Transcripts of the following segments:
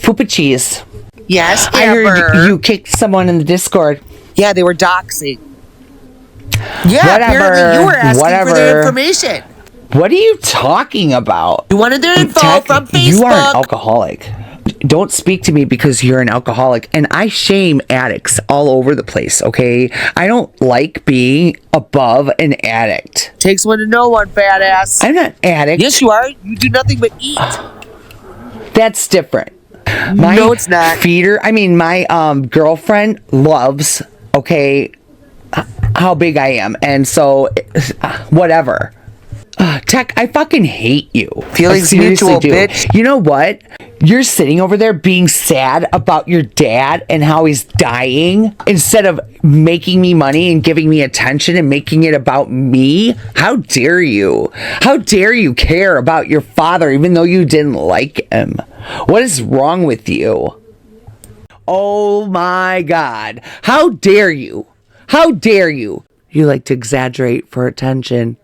Fupa cheese. Yes, I Amber. heard you kicked someone in the Discord. Yeah, they were doxing. Yeah, Whatever, apparently you were asking for their whatever. information. What are you talking about? You wanted their info Tech, from Facebook. You are an alcoholic. Don't speak to me because you're an alcoholic. And I shame addicts all over the place, okay? I don't like being above an addict. Takes one to know one, badass. I'm not an addict. Yes, you are. You do nothing but eat. That's different. No, it's not. My girlfriend loves, okay, how big I am. And so, whatever. Tech, I fucking hate you. Feelings mutual, bitch. You know what? You're sitting over there being sad about your dad and how he's dying instead of making me money and giving me attention and making it about me. How dare you? How dare you care about your father even though you didn't like him? What is wrong with you? Oh my God. How dare you? How dare you? You like to exaggerate for attention.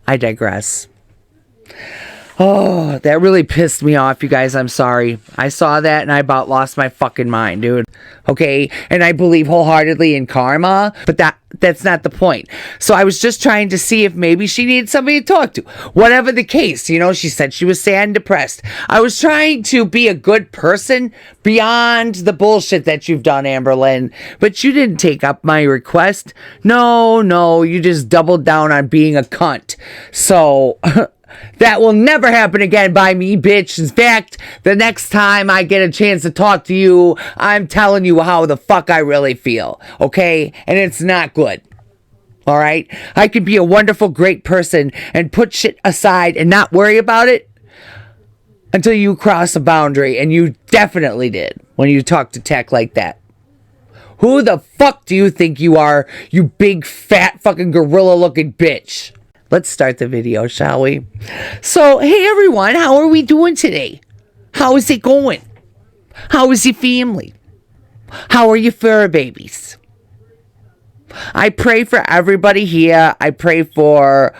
I digress. Oh, that really pissed me off, you guys. I'm sorry. I saw that and I about lost my fucking mind, dude. Okay? And I believe wholeheartedly in karma, but that's not the point. So I was just trying to see if maybe she needed somebody to talk to. Whatever the case, you know, she said she was sad and depressed. I was trying to be a good person beyond the bullshit that you've done, Amberlynn. But you didn't take up my request. No, you just doubled down on being a cunt. So... that will never happen again by me, bitch. In fact, the next time I get a chance to talk to you, I'm telling you how the fuck I really feel, okay? And it's not good, all right? I could be a wonderful, great person and put shit aside and not worry about it until you cross a boundary, and you definitely did when you talk to Tech like that. Who the fuck do you think you are, you big, fat, fucking gorilla-looking bitch? Let's start the video, shall we? So, hey everyone, how are we doing today? How is it going? How is your family? How are your fur babies? I pray for everybody here. I pray for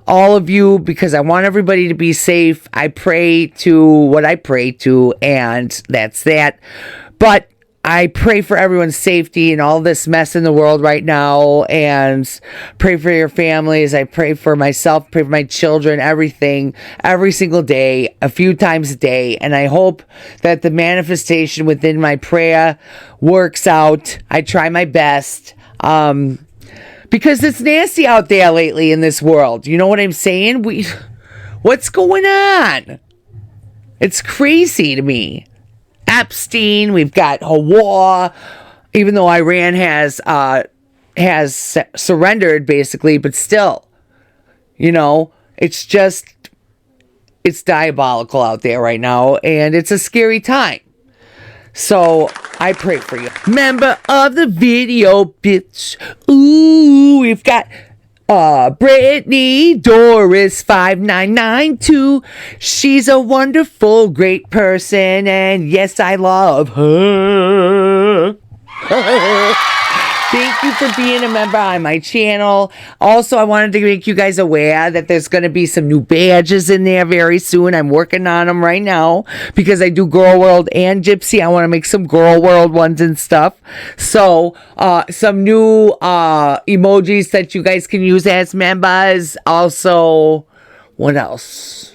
all of you because I want everybody to be safe. I pray to what I pray to, and that's that. But I pray for everyone's safety and all this mess in the world right now, and pray for your families. I pray for myself, pray for my children, everything, every single day, a few times a day. And I hope that the manifestation within my prayer works out. I try my best, because it's nasty out there lately in this world. You know what I'm saying? What's going on? It's crazy to me. Epstein, we've got a war, even though Iran has surrendered basically, but still, you know, it's diabolical out there right now, and it's a scary time. So I pray for you. Member of the video, bitch. Ooh, we've got Brittany Doris 5992. She's a wonderful, great person, and yes, I love her. Thank you for being a member on my channel. Also, I wanted to make you guys aware that there's going to be some new badges in there very soon. I'm working on them right now because I do Girl World and Gypsy. I want to make some Girl World ones and stuff. So, some new emojis that you guys can use as members. Also, what else?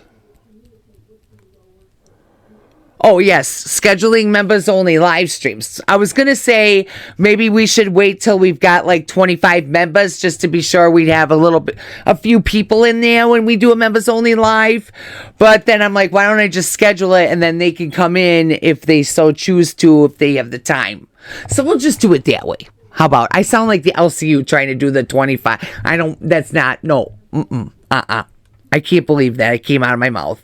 Oh, yes. Scheduling members only live streams. I was going to say maybe we should wait till we've got like 25 members just to be sure we'd have a few people in there when we do a members only live. But then I'm like, why don't I just schedule it and then they can come in if they so choose to, if they have the time. So we'll just do it that way. How about? I sound like the LCU trying to do the 25. I can't believe that. It came out of my mouth.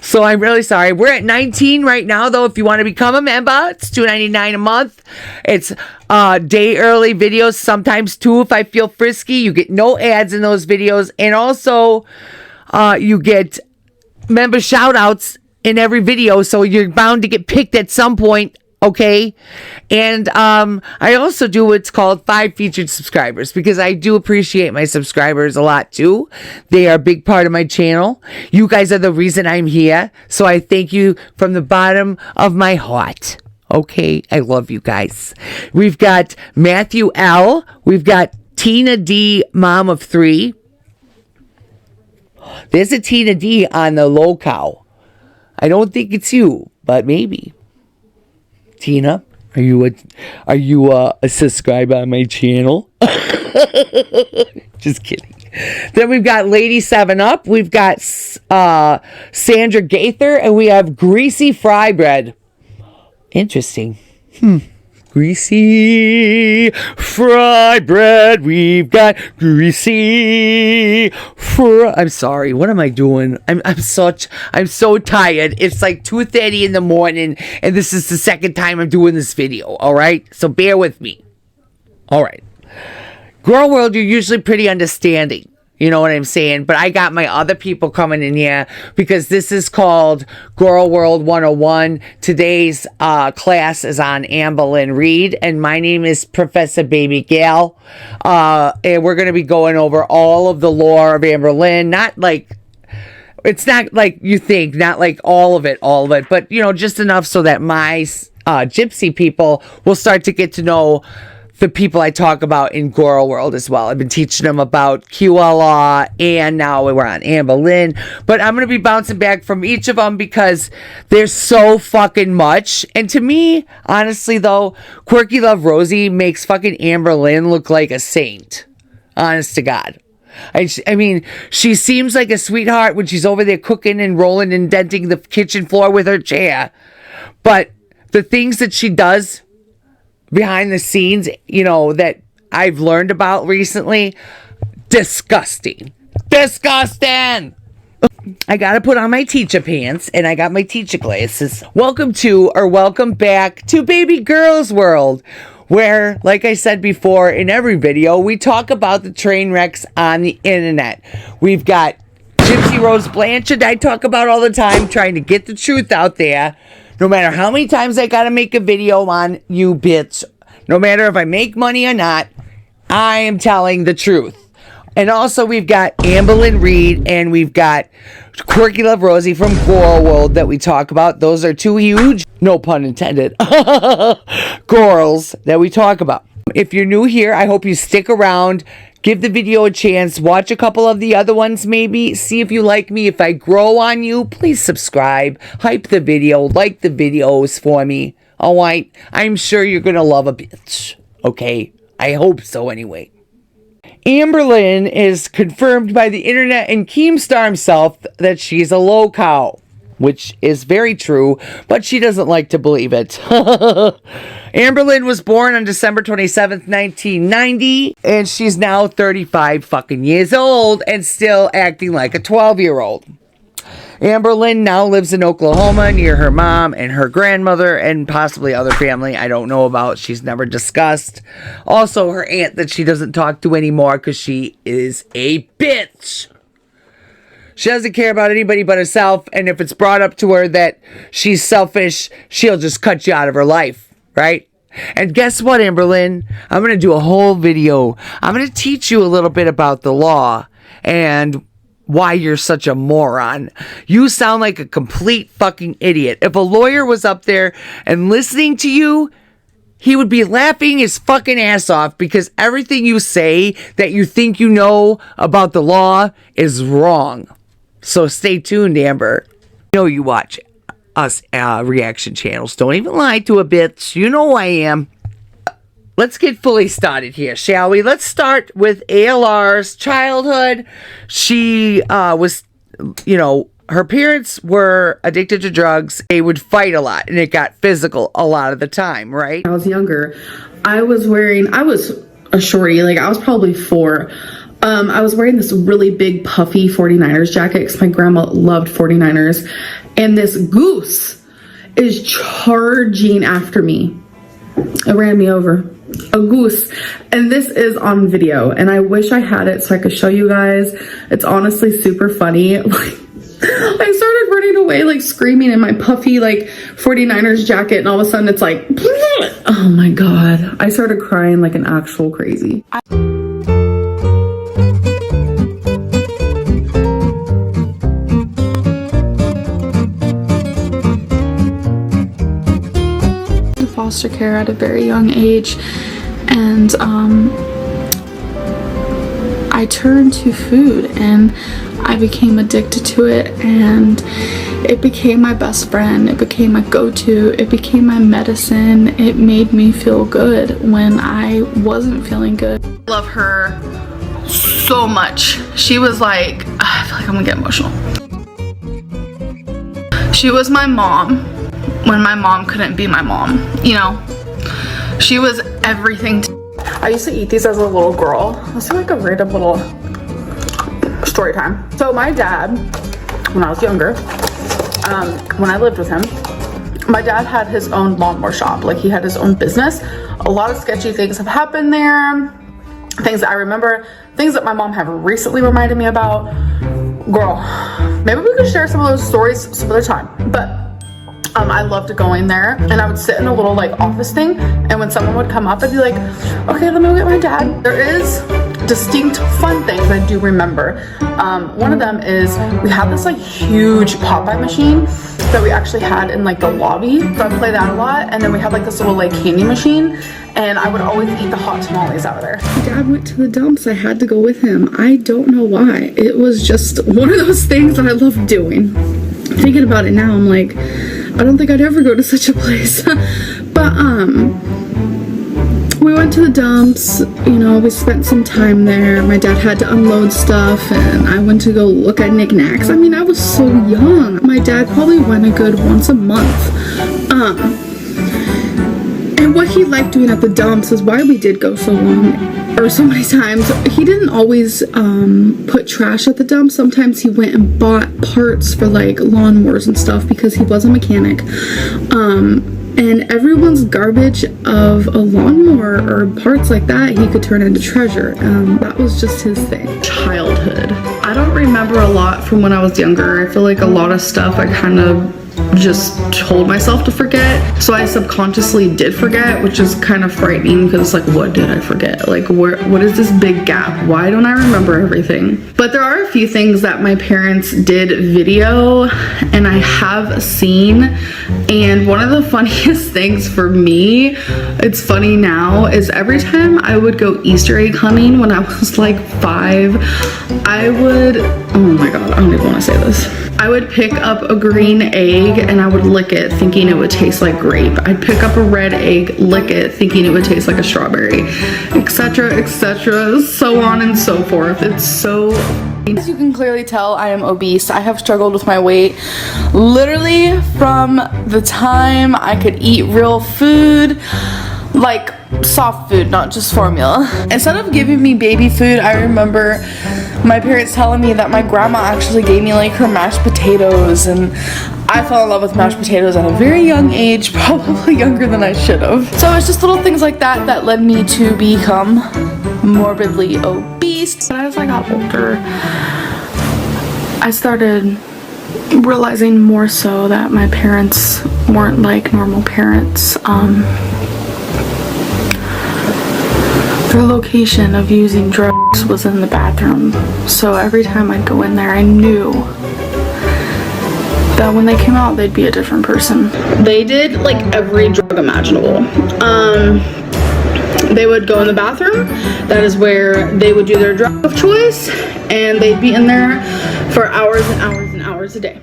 So I'm really sorry. We're at 19 right now, though. If you want to become a member, it's $2.99 a month. It's day early videos, sometimes two if I feel frisky. You get no ads in those videos, and also you get member shout outs in every video, so you're bound to get picked at some point Okay. And I also do what's called 5 featured subscribers because I do appreciate my subscribers a lot too. They are a big part of my channel. You guys are the reason I'm here. So I thank you from the bottom of my heart. Okay. I love you guys. We've got Matthew L. We've got Tina D, mom of 3. There's a Tina D on the locale. I don't think it's you, but maybe. Tina, are you a subscriber on my channel? Just kidding. Then we've got Lady 7 Up. We've got Sandra Gaither, and we have Greasy Fry Bread. Interesting. Greasy fry bread. We've got greasy fry. I'm sorry. What am I doing? I'm so tired. It's like 2:30 in the morning, and this is the second time I'm doing this video. All right, so bear with me. All right, Girl World, you're usually pretty understanding. You know what I'm saying? But I got my other people coming in here because this is called Girl World 101. Today's class is on Amberlynn Reed, and my name is Professor Baby Gal. And we're going to be going over all of the lore of Amberlynn. Not like, it's not like you think, not like all of it, but, you know, just enough so that my gypsy people will start to get to know the people I talk about in Girl World as well. I've been teaching them about QLR, and now we're on Amberlynn. But I'm going to be bouncing back from each of them because there's so fucking much. And to me, honestly though, Quirky Love Rosie makes fucking Amberlynn look like a saint. Honest to God. I mean, she seems like a sweetheart when she's over there cooking and rolling and denting the kitchen floor with her chair. But the things that she does behind the scenes, you know, that I've learned about recently, disgusting. Disgusting! I gotta put on my teacher pants, and I got my teacher glasses. Welcome back to Baby Girls World, where, like I said before in every video, we talk about the train wrecks on the internet. We've got Gypsy Rose Blanchard I talk about all the time, trying to get the truth out there. No matter how many times I gotta make a video on you bitch, no matter if I make money or not, I am telling the truth. And also we've got Amberlynn Reed and we've got Quirky Love Rosie from Girl World that we talk about. Those are 2 huge, no pun intended, girls that we talk about. If you're new here, I hope you stick around. Give the video a chance. Watch a couple of the other ones maybe. See if you like me. If I grow on you, please subscribe. Hype the video. Like the videos for me. Alright? I'm sure you're going to love a bitch. Okay? I hope so anyway. Amberlynn is confirmed by the internet and Keemstar himself that she's a low cow. Which is very true, but she doesn't like to believe it. Amberlynn was born on December 27th, 1990, and she's now 35 fucking years old and still acting like a 12-year-old. Amberlynn now lives in Oklahoma near her mom and her grandmother and possibly other family I don't know about. She's never discussed. Also, her aunt that she doesn't talk to anymore because she is a bitch. She doesn't care about anybody but herself, and if it's brought up to her that she's selfish, she'll just cut you out of her life, right? And guess what, Amberlynn? I'm going to do a whole video. I'm going to teach you a little bit about the law and why you're such a moron. You sound like a complete fucking idiot. If a lawyer was up there and listening to you, he would be laughing his fucking ass off because everything you say that you think you know about the law is wrong. So stay tuned, Amber. You know you watch us reaction channels. Don't even lie to a bitch. You know who I am. Let's get fully started here, shall we? Let's start with ALR's childhood. She was, you know, her parents were addicted to drugs. They would fight a lot, and it got physical a lot of the time, right? I was younger. I was a shorty, like I was probably 4. I was wearing this really big puffy 49ers jacket because my grandma loved 49ers. And this goose is charging after me. It ran me over. A goose. And this is on video. And I wish I had it so I could show you guys. It's honestly super funny. I started running away, like screaming in my puffy, like 49ers jacket, and all of a sudden it's like, oh my God. I started crying like an actual crazy. Foster care at a very young age, and I turned to food and I became addicted to it, and it became my best friend. It became my go-to. It became my medicine. It made me feel good when I wasn't feeling good. I love her so much. She was like, I feel like I'm gonna get emotional. She was my mom when my mom couldn't be my mom, you know? She was everything to me. I used to eat these as a little girl. This is like a random little story time. So my dad, when I was younger, when I lived with him, my dad had his own lawnmower shop. Like, he had his own business. A lot of sketchy things have happened there. Things that I remember, things that my mom have recently reminded me about. Girl, maybe we could share some of those stories some other time. But I loved going there, and I would sit in a little like office thing, and when someone would come up, I'd be like, okay, let me go get my dad. There is distinct fun things I do remember. One of them is we had this like huge Popeye machine that we actually had in like the lobby, so I'd play that a lot. And then we had like this little like candy machine, and I would always eat the hot tamales out of there. My dad went to the dumps. I had to go with him. I don't know why. It was just one of those things that I loved doing. Thinking about it now, I'm like, I don't think I'd ever go to such a place. But we went to the dumps, you know, we spent some time there. My dad had to unload stuff, and I went to go look at knickknacks. I mean, I was so young. My dad probably went a good once a month. And what he liked doing at the dumps is why we did go so long, or so many times. He didn't always put trash at the dump. Sometimes he went and bought parts for like lawnmowers and stuff because he was a mechanic. And everyone's garbage of a lawnmower or parts like that, he could turn into treasure. That was just his thing. Childhood. I don't remember a lot from when I was younger. I feel like a lot of stuff I kind of just told myself to forget, so I subconsciously did forget, which is kind of frightening because it's like, what did I forget? Like, what is this big gap? Why don't I remember everything? But there are a few things that my parents did video and I have seen, and one of the funniest things for me, it's funny now, is every time I would go Easter egg hunting when I was like 5, I would, oh my god, I don't even want to say this, I would pick up a green egg and I would lick it thinking it would taste like grape. I'd pick up a red egg, lick it thinking it would taste like a strawberry, etc., etc., so on and so forth. It's so... As you can clearly tell, I am obese. I have struggled with my weight literally from the time I could eat real food, like soft food, not just formula. Instead of giving me baby food, I remember my parents telling me that my grandma actually gave me like her mashed potatoes, and I fell in love with mashed potatoes at a very young age, probably younger than I should have. So it's just little things like that that led me to become morbidly obese. But as I got older, I started realizing more so that my parents weren't like normal parents. Their location of using drugs was in the bathroom, so every time I'd go in there, I knew that when they came out, they'd be a different person. They did like every drug imaginable. They would go in the bathroom. That is where they would do their drug of choice, and they'd be in there for hours and hours and hours a day.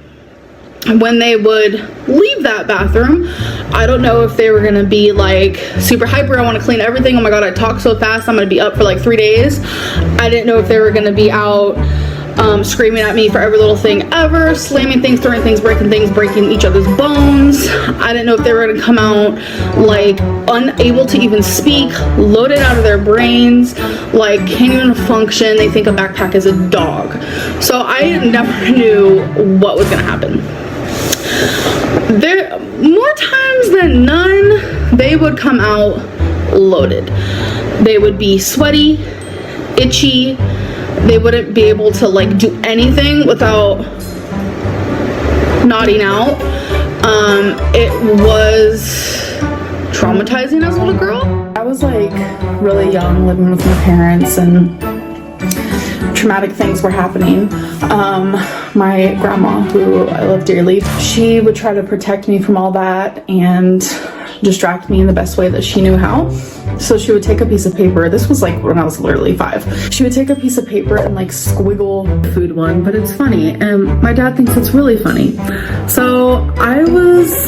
When they would leave that bathroom, I don't know if they were gonna be like super hyper, I want to clean everything, oh my god, I talk so fast, I'm gonna be up for like 3 days. I didn't know if they were gonna be out screaming at me for every little thing ever, slamming things, throwing things, breaking each other's bones. I didn't know if they were gonna come out like unable to even speak, loaded out of their brains, like can't even function. They think a backpack is a dog. So I never knew what was gonna happen. There, more times than none, they would come out loaded. They would be sweaty, itchy. They wouldn't be able to like do anything without nodding out. It was traumatizing as a little girl. I was like really young, living with my parents, and traumatic things were happening. My grandma, who I love dearly, she would try to protect me from all that and distract me in the best way that she knew how. So she would take a piece of paper. This was like when I was literally 5. She would take a piece of paper and like squiggle food one, but it's funny, and my dad thinks it's really funny. So I was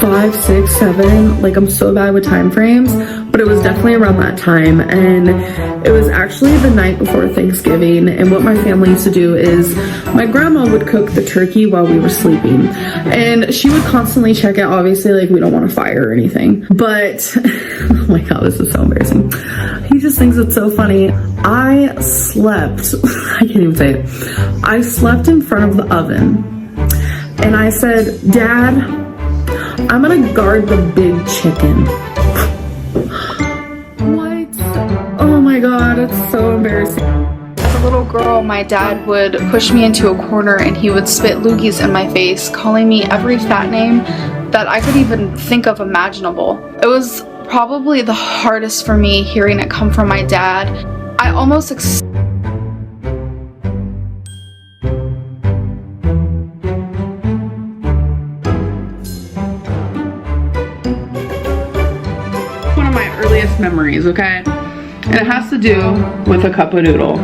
5, 6, 7. Like, I'm so bad with time frames, but it was definitely around that time. And it was actually the night before Thanksgiving. And what my family used to do is my grandma would cook the turkey while we were sleeping, and she would constantly check it. Obviously, like, we don't want to fire or anything, but oh my god, this is so embarrassing. He just thinks it's so funny. I slept I can't even say it. I slept in front of the oven, and I said, Dad, I'm gonna guard the big chicken. What? Oh my god, it's so embarrassing. As a little girl, my dad would push me into a corner and he would spit loogies in my face, calling me every fat name that I could even think of imaginable. It was probably the hardest for me hearing it come from my dad. I almost memories, okay? And it has to do with a cup of noodle.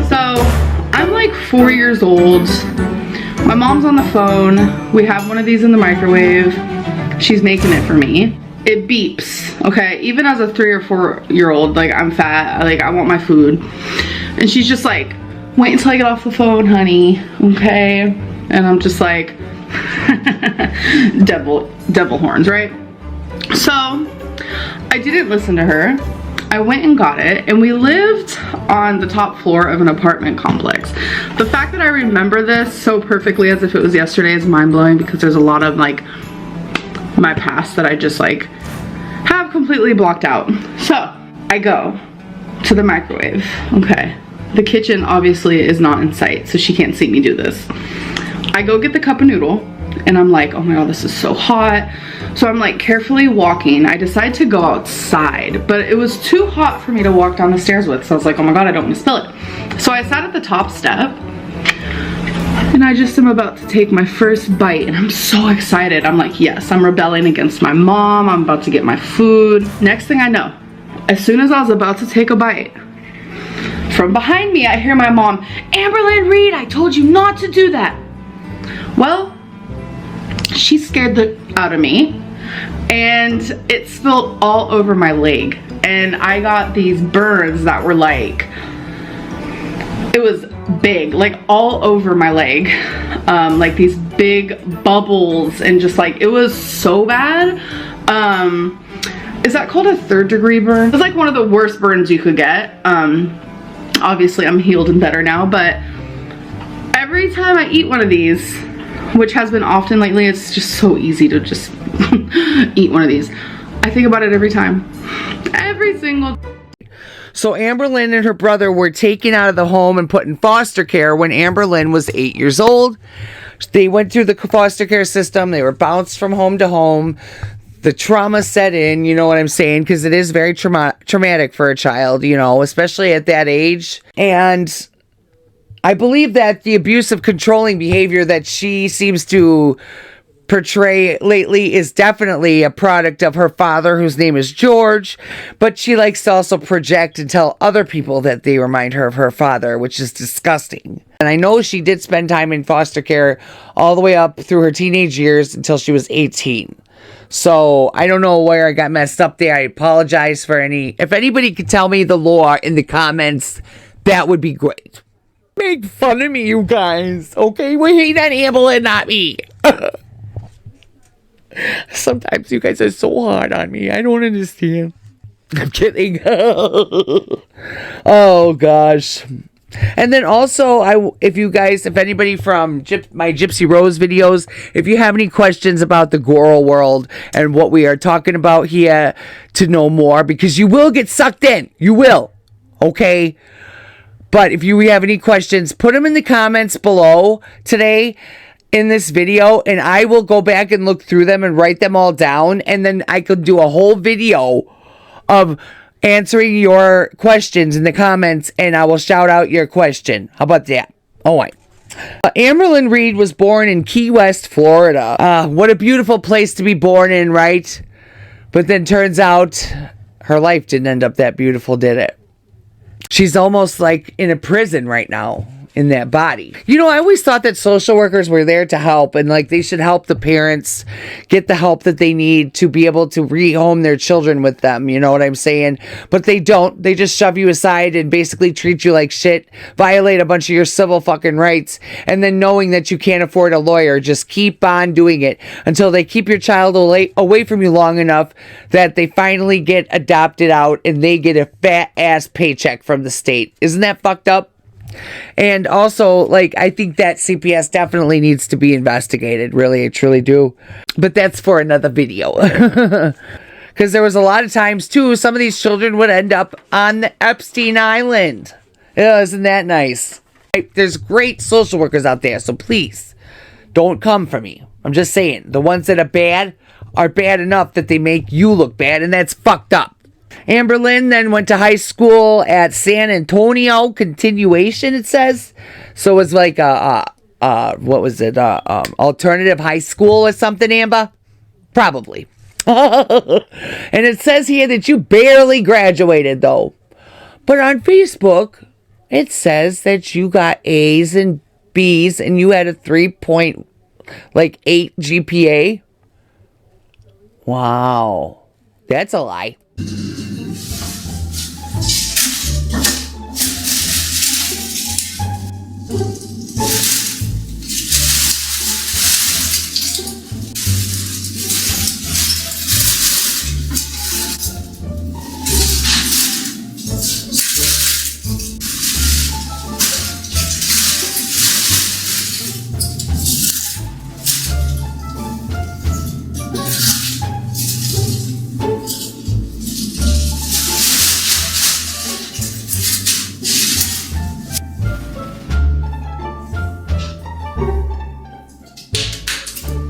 So I'm like 4 years old. My mom's on the phone. We have one of these in the microwave. She's making it for me. It beeps, okay? Even as a 3 or 4 year old, like, I'm fat, like, I want my food. And she's just like, wait until I get off the phone, honey, okay? And I'm just like, devil horns, right? So I didn't listen to her. I went and got it, and we lived on the top floor of an apartment complex. The fact that I remember this so perfectly as if it was yesterday is mind-blowing, because there's a lot of like my past that I just like have completely blocked out. So I go to the microwave, okay? The kitchen obviously is not in sight, so she can't see me do this. I go get the cup of noodle, and I'm like, oh my god, this is so hot. So I'm like carefully walking. I decide to go outside, but it was too hot for me to walk down the stairs with. So I was like, oh my god, I don't want to spill it. So I sat at the top step, and I just am about to take my first bite, and I'm so excited. I'm like, yes, I'm rebelling against my mom. I'm about to get my food. Next thing I know, as soon as I was about to take a bite, from behind me, I hear my mom, Amberlynn, Reed, I told you not to do that. Well, she scared the out of me, and it spilled all over my leg, and I got these burns that were like, it was big, like all over my leg, like these big bubbles, and just like, it was so bad. Is that called a 3rd degree burn? It was like one of the worst burns you could get. Obviously I'm healed and better now, but every time I eat one of these, which has been often lately, it's just so easy to just eat one of these. I think about it every time. Every single time. So Amberlynn and her brother were taken out of the home and put in foster care when Amberlynn was 8 years old. They went through the foster care system. They were bounced from home to home. The trauma set in, you know what I'm saying? Because it is very traumatic for a child, you know, especially at that age. And I believe that the abusive, controlling behavior that she seems to portray lately is definitely a product of her father, whose name is George, but she likes to also project and tell other people that they remind her of her father, which is disgusting. And I know she did spend time in foster care all the way up through her teenage years until she was 18. So I don't know where I got messed up there. I apologize for if anybody could tell me the lore in the comments, that would be great. Make fun of me, you guys. Okay, we hate on Amberlynn, not me. Sometimes you guys are so hard on me. I don't understand. I'm kidding. Oh gosh. And then also, if anybody from my Gypsy Rose videos, if you have any questions about the GORLWORLD and what we are talking about here to know more, because you will get sucked in. You will. Okay? But if you have any questions, put them in the comments below today. in this video, and I will go back and look through them and write them all down, and then I could do a whole video of answering your questions in the comments, and I will shout out your question. How about that? All right. Amberlynn Reed was born in Key West, Florida. What a beautiful place to be born in, right? But then turns out her life didn't end up that beautiful, did it? She's almost like in a prison right now in that body. You know, I always thought that social workers were there to help, and like they should help the parents get the help that they need to be able to rehome their children with them. You know what I'm saying? But they don't. They just shove you aside and basically treat you like shit, violate a bunch of your civil fucking rights, and then knowing that you can't afford a lawyer, just keep on doing it until they keep your child away from you long enough that they finally get adopted out and they get a fat ass paycheck from the state. Isn't that fucked up? And also, like, I think that CPS definitely needs to be investigated. Really, I truly do. But that's for another video. Because there was a lot of times, too, some of these children would end up on the Epstein Island. Oh, isn't that nice? There's great social workers out there, so please, don't come for me. I'm just saying, the ones that are bad enough that they make you look bad, and that's fucked up. Amberlynn then went to high school at San Antonio, continuation, it says. So it was like what was it, alternative high school or something, Amber? Probably. And it says here that you barely graduated, though. But on Facebook, it says that you got A's and B's and you had a 3.8 GPA. Wow. That's a lie.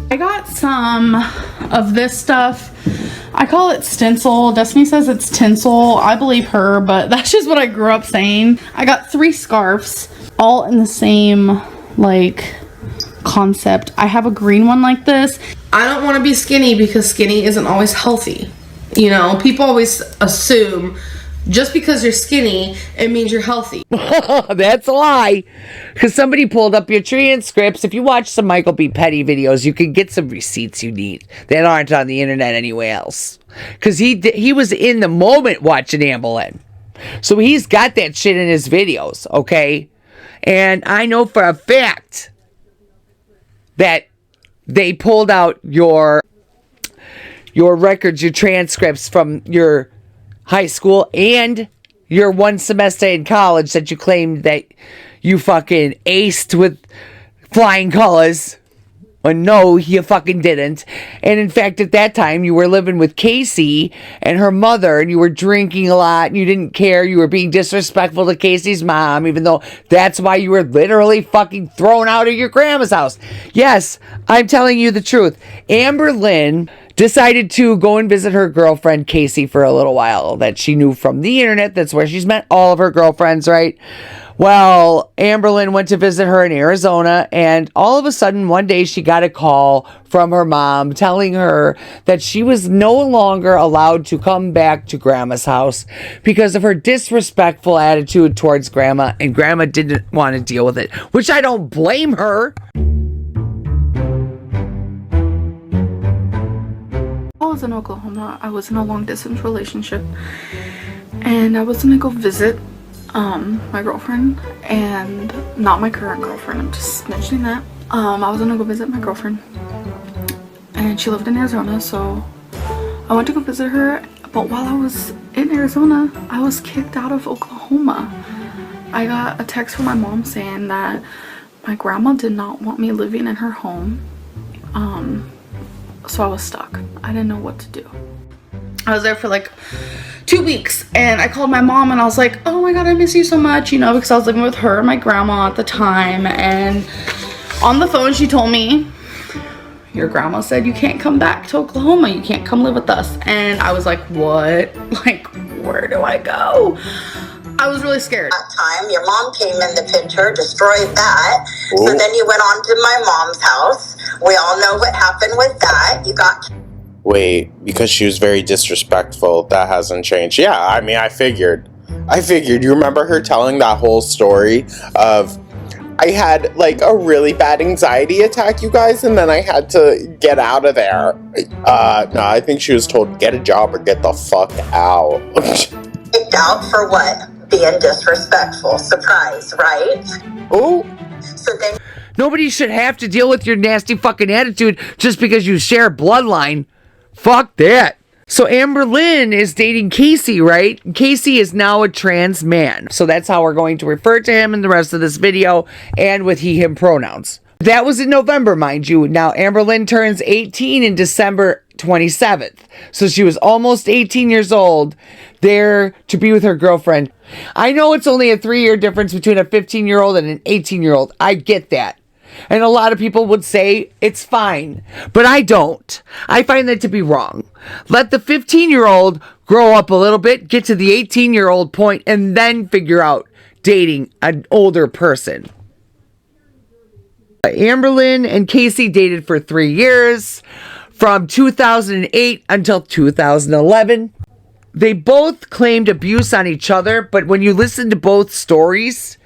I got some of this stuff. I call it stencil. Destiny says it's tinsel. I believe her, but that's just what I grew up saying. I got 3 scarves, all in the same, like, concept. I have a green one like this. I don't want to be skinny because skinny isn't always healthy. You know, people always assume just because you're skinny, it means you're healthy. That's a lie. Because somebody pulled up your transcripts. If you watch some Michael B. Petty videos, you can get some receipts you need that aren't on the internet anywhere else. Because he was in the moment watching Amberlynn. So he's got that shit in his videos, okay? And I know for a fact that they pulled out your records, your transcripts from your high school and your one semester in college that you claimed that you fucking aced with flying colors. Well, no, you fucking didn't. And in fact, at that time, you were living with Casey and her mother, and you were drinking a lot, and you didn't care. You were being disrespectful to Casey's mom, even though that's why you were literally fucking thrown out of your grandma's house. Yes, I'm telling you the truth. Amberlynn decided to go and visit her girlfriend, Casey, for a little while that she knew from the internet. That's where she's met all of her girlfriends, right? Well, Amberlynn went to visit her in Arizona, and all of a sudden, one day, she got a call from her mom telling her that she was no longer allowed to come back to Grandma's house because of her disrespectful attitude towards Grandma, and Grandma didn't want to deal with it, which I don't blame her. I was in Oklahoma. I was in a long-distance relationship, and I was gonna go visit my girlfriend, and not my current girlfriend, I'm just mentioning that. I was gonna go visit my girlfriend, and she lived in Arizona, so I went to go visit her. But while I was in Arizona, I was kicked out of Oklahoma. I got a text from my mom saying that my grandma did not want me living in her home, so I was stuck. I didn't know what to do. I was there for like 2 weeks, and I called my mom and I was like, oh my god, I miss you so much, you know, because I was living with her and my grandma at the time, and On the phone, she told me, your grandma said you can't come back to Oklahoma. You can't come live with us. And I was like, what? Like, where do I go? I was really scared. That time, your mom came in the picture, destroyed that. Ooh. So then you went on to my mom's house. We all know what happened with that. You got... Wait, because she was very disrespectful, that hasn't changed. Yeah, I mean, I figured. You remember her telling that whole story of, I had like a really bad anxiety attack, you guys, and then I had to get out of there. No, I think she was told, get a job or get the fuck out. Kicked out for what? Being disrespectful. Surprise, right? Oh. So then... Nobody should have to deal with your nasty fucking attitude just because you share bloodline. Fuck that. So Amberlynn is dating Casey, right? Casey is now a trans man. So that's how we're going to refer to him in the rest of this video, and with he, him pronouns. That was in November, mind you. Now Amberlynn turns 18 in December 27th. So she was almost 18 years old there to be with her girlfriend. I know it's only a 3-year difference between a 15-year-old and an 18-year-old. I get that. And a lot of people would say it's fine, but I don't. I find that to be wrong. Let the 15-year-old grow up a little bit, get to the 18-year-old point, and then figure out dating an older person. Amberlynn and Casey dated for 3 years, from 2008 until 2011. They both claimed abuse on each other, but when you listen to both stories,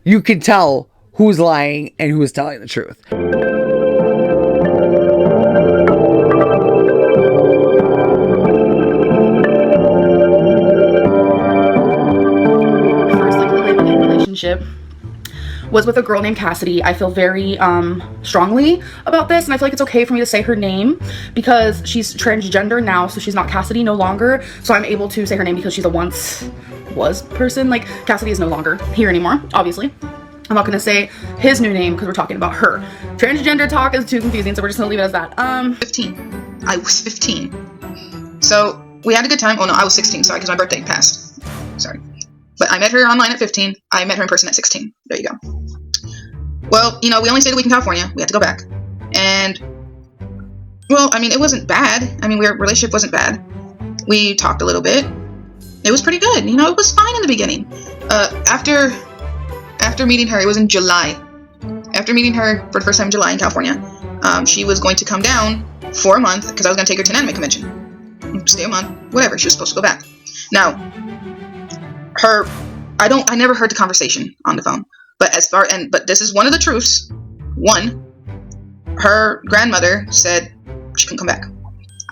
you can tell who's lying and who's telling the truth. First, like, relationship was with a girl named Cassidy. I feel very strongly about this, and I feel like it's okay for me to say her name because she's transgender now, so she's not Cassidy no longer. So I'm able to say her name because she's a once was person. Like, Cassidy is no longer here anymore, obviously. I'm not gonna say his new name because we're talking about her. Transgender talk is too confusing, so we're just gonna leave it as that. 15. I was 15. So we had a good time. Oh no, I was 16, sorry, because my birthday passed. Sorry. But I met her online at 15. I met her in person at 16. There you go. Well, you know, we only stayed a week in California. We had to go back. And, well, I mean, it wasn't bad. I mean, our relationship wasn't bad. We talked a little bit. It was pretty good. You know, it was fine in the beginning. After meeting her, it was in July. After meeting her for the first time in July in California, she was going to come down for a month because I was going to take her to an anime convention. Stay a month, whatever. She was supposed to go back. Now, I never heard the conversation on the phone. But but this is one of the truths. One, her grandmother said she couldn't come back.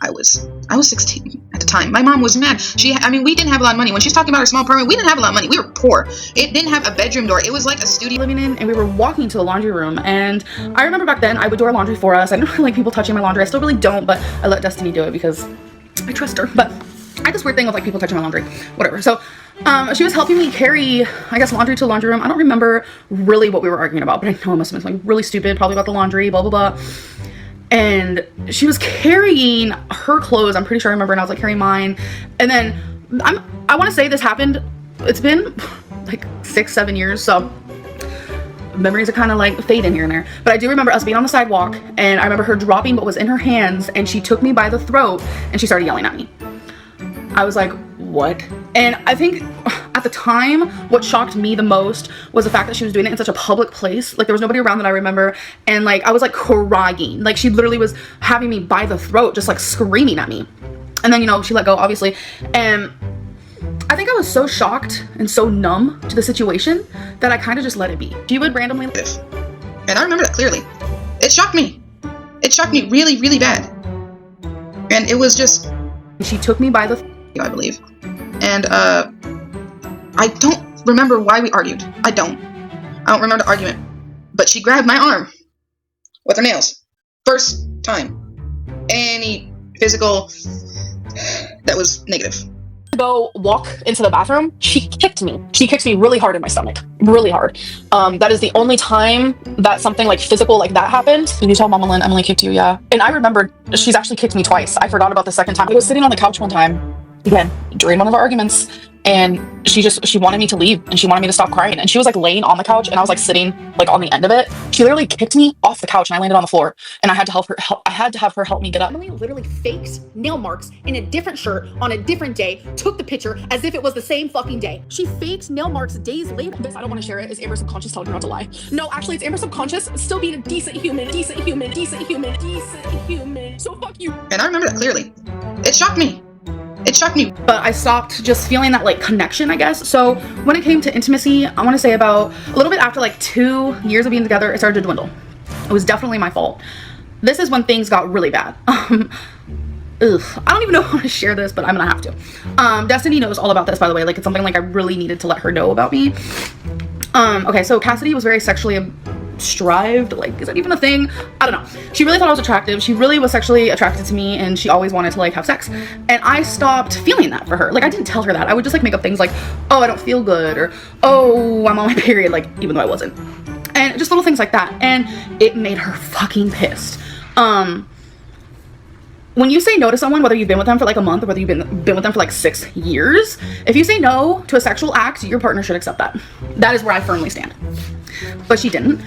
I was 16 at the time. My mom was mad. We didn't have a lot of money. When she's talking about her small apartment, we didn't have a lot of money. We were poor. It didn't have a bedroom door. It was like a studio living in, and we were walking to the laundry room. And I remember back then I would do our laundry for us. I didn't really like people touching my laundry. I still really don't, but I let Destiny do it because I trust her. But I had this weird thing with like people touching my laundry, whatever. So she was helping me carry, I guess, laundry to the laundry room. I don't remember really what we were arguing about, but I know it must have been something really stupid, probably about the laundry, blah, blah, blah. And she was carrying her clothes, I'm pretty sure I remember, and I was like carrying mine. And then I want to say this happened, it's been like 6-7 years, so memories are kind of like fading here and there. But I do remember us being on the sidewalk, and I remember her dropping what was in her hands, and she took me by the throat and she started yelling at me. I was like, what? And I think at the time, what shocked me the most was the fact that she was doing it in such a public place. Like, there was nobody around that I remember. And like, I was like crying. Like, she literally was having me by the throat, just like screaming at me. And then, you know, she let go, obviously. And I think I was so shocked and so numb to the situation that I kind of just let it be. She would randomly... And I remember that clearly. It shocked me. It shocked me really, really bad. And it was just... She took me by the... I believe. And I don't remember why we argued. I don't remember the argument. But she grabbed my arm with her nails. First time. Any physical that was negative. Go walk into the bathroom, she kicked me. She kicked me really hard in my stomach. Really hard. That is the only time that something like physical like that happened. Did you tell Mama Lynn Emily kicked you? Yeah. And I remembered she's actually kicked me twice. I forgot about the second time. I was sitting on the couch one time, again, during one of our arguments, and she wanted me to leave, and she wanted me to stop crying, and she was like laying on the couch, and I was like sitting like on the end of it. She literally kicked me off the couch, and I landed on the floor, and I had to have her help me get up. Emily literally faked nail marks in a different shirt on a different day, took the picture as if it was the same fucking day. She faked nail marks days later. This, I don't want to share it, is Amber's subconscious telling her not to lie. No, actually, it's Amber's subconscious still being a decent human. So fuck you. And I remember that clearly. It shocked me. It shocked me. But I stopped just feeling that like connection, I guess. So when it came to intimacy, I want to say about a little bit after like 2 years of being together, it started to dwindle. It was definitely my fault. This is when things got really bad. I don't even know how to share this, but I'm gonna have to. Destiny knows all about this, by the way. Like, it's something like I really needed to let her know about me. Okay, so Cassidy was very sexually strived. Like, is that even a thing? I don't know. She really thought I was attractive. She really was sexually attracted to me, and she always wanted to like have sex. And I stopped feeling that for her. Like, I didn't tell her that. I would just like make up things like, oh, I don't feel good, or oh, I'm on my period, like, even though I wasn't. And just little things like that. And it made her fucking pissed. When you say no to someone, whether you've been with them for like a month or whether you've been with them for like 6 years, if you say no to a sexual act, your partner should accept that. That is where I firmly stand. But she didn't.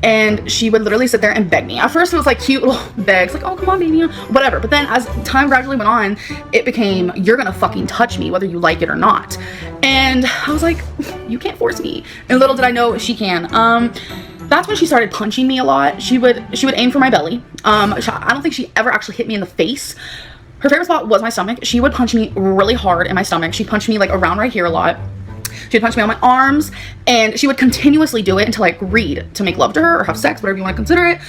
And she would literally sit there and beg me. At first it was like cute little begs, like, oh, come on, baby, whatever. But then as time gradually went on, it became, you're gonna fucking touch me whether you like it or not. And I was like, you can't force me. And little did I know she can. That's when she started punching me a lot. She would aim for my belly. I don't think she ever actually hit me in the face. Her favorite spot was my stomach. She would punch me really hard in my stomach. She punched me like around right here a lot. She would punch me on my arms, and she would continuously do it until I agreed to make love to her or have sex, whatever you want to consider it.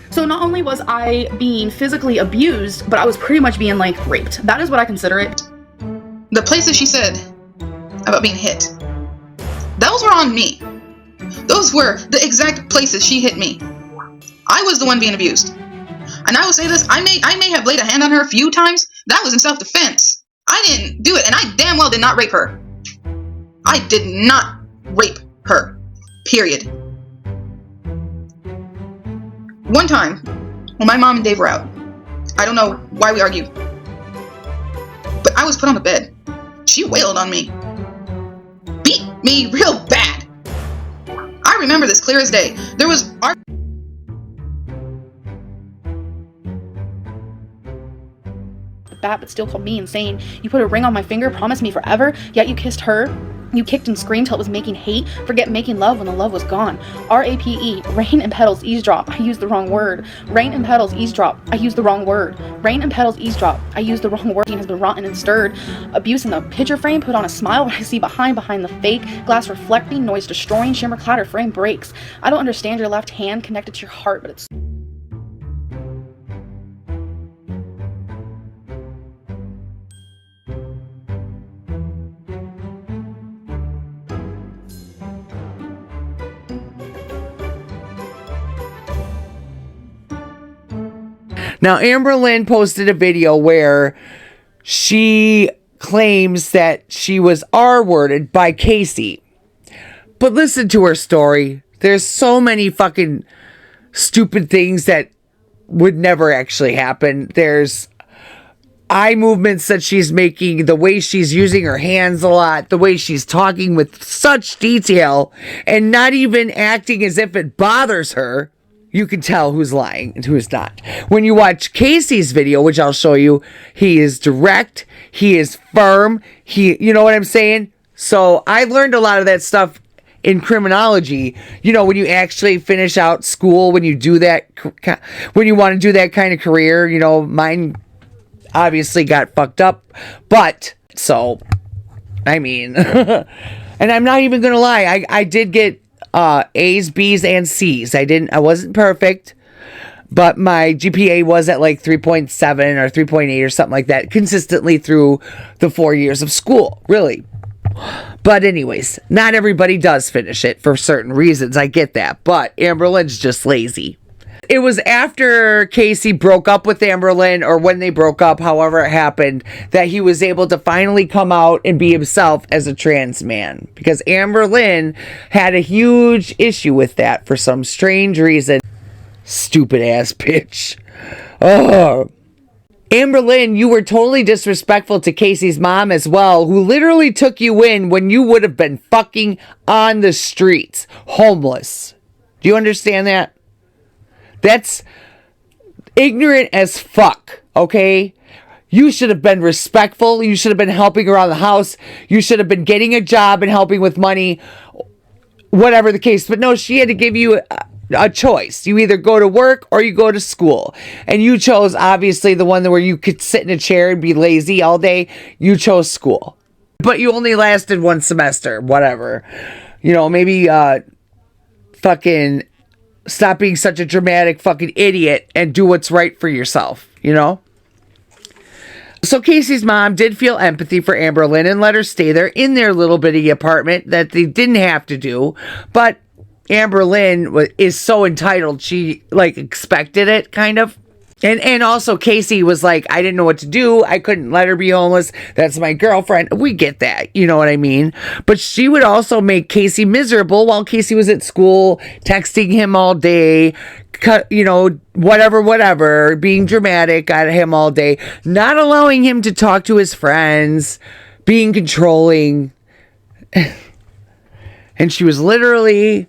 So not only was I being physically abused, but I was pretty much being like raped. That is what I consider it. The places she said about being hit, those were on me. Those were the exact places she hit me. I was the one being abused. And I will say this, I may have laid a hand on her a few times. That was in self-defense. I didn't do it, and I damn well did not rape her. I did not rape her. Period. One time, when my mom and Dave were out, I don't know why we argued, but I was put on the bed. She wailed on me. Beat me real bad. I remember this clear as day. There was But still called me insane. You put a ring on my finger, promised me forever, yet you kissed her. You kicked and screamed till it was making hate. Forget making love when the love was gone. R-A-P-E, rain and petals eavesdrop. I used the wrong word. Rain and petals eavesdrop. I used the wrong word. Rain and petals eavesdrop. I used the wrong word. Has been rotten and stirred. Abuse in the picture frame. Put on a smile when I see behind the fake. Glass reflecting, noise destroying, shimmer clatter, frame breaks. I don't understand your left hand connected to your heart, but it's... Now, Amberlynn posted a video where she claims that she was R-worded by Casey. But listen to her story. There's so many fucking stupid things that would never actually happen. There's eye movements that she's making, the way she's using her hands a lot, the way she's talking with such detail, and not even acting as if it bothers her. You can tell who's lying and who's not. When you watch Casey's video, which I'll show you, he is direct, he is firm, you know what I'm saying? So I learned a lot of that stuff in criminology. You know, when you actually finish out school, when you do that, when you want to do that kind of career, you know, mine obviously got fucked up. But, so, I mean, and I'm not even going to lie, I did get A's, B's, and C's. I wasn't perfect, but my GPA was at like 3.7 or 3.8 or something like that consistently through the 4 years of school, really. But anyways, not everybody does finish it for certain reasons. I get that, but Amberlynn's just lazy. It was after Casey broke up with Amberlynn, or when they broke up, however it happened, that he was able to finally come out and be himself as a trans man. Because Amberlynn had a huge issue with that for some strange reason. Stupid ass bitch. Oh. Amberlynn, you were totally disrespectful to Casey's mom as well, who literally took you in when you would have been fucking on the streets, homeless. Do you understand that? That's ignorant as fuck, okay? You should have been respectful. You should have been helping around the house. You should have been getting a job and helping with money, whatever the case. But no, she had to give you a choice. You either go to work or you go to school. And you chose, obviously, the one where you could sit in a chair and be lazy all day. You chose school. But you only lasted one semester, whatever. You know, maybe fucking stop being such a dramatic fucking idiot and do what's right for yourself, you know? So Casey's mom did feel empathy for Amberlynn and let her stay there in their little bitty apartment that they didn't have to do. But Amberlynn is so entitled, she like expected it, kind of. And also Casey was like, I didn't know what to do. I couldn't let her be homeless. That's my girlfriend. We get that. You know what I mean? But she would also make Casey miserable while Casey was at school, texting him all day, you know, whatever, being dramatic at him all day, not allowing him to talk to his friends, being controlling. And she was literally,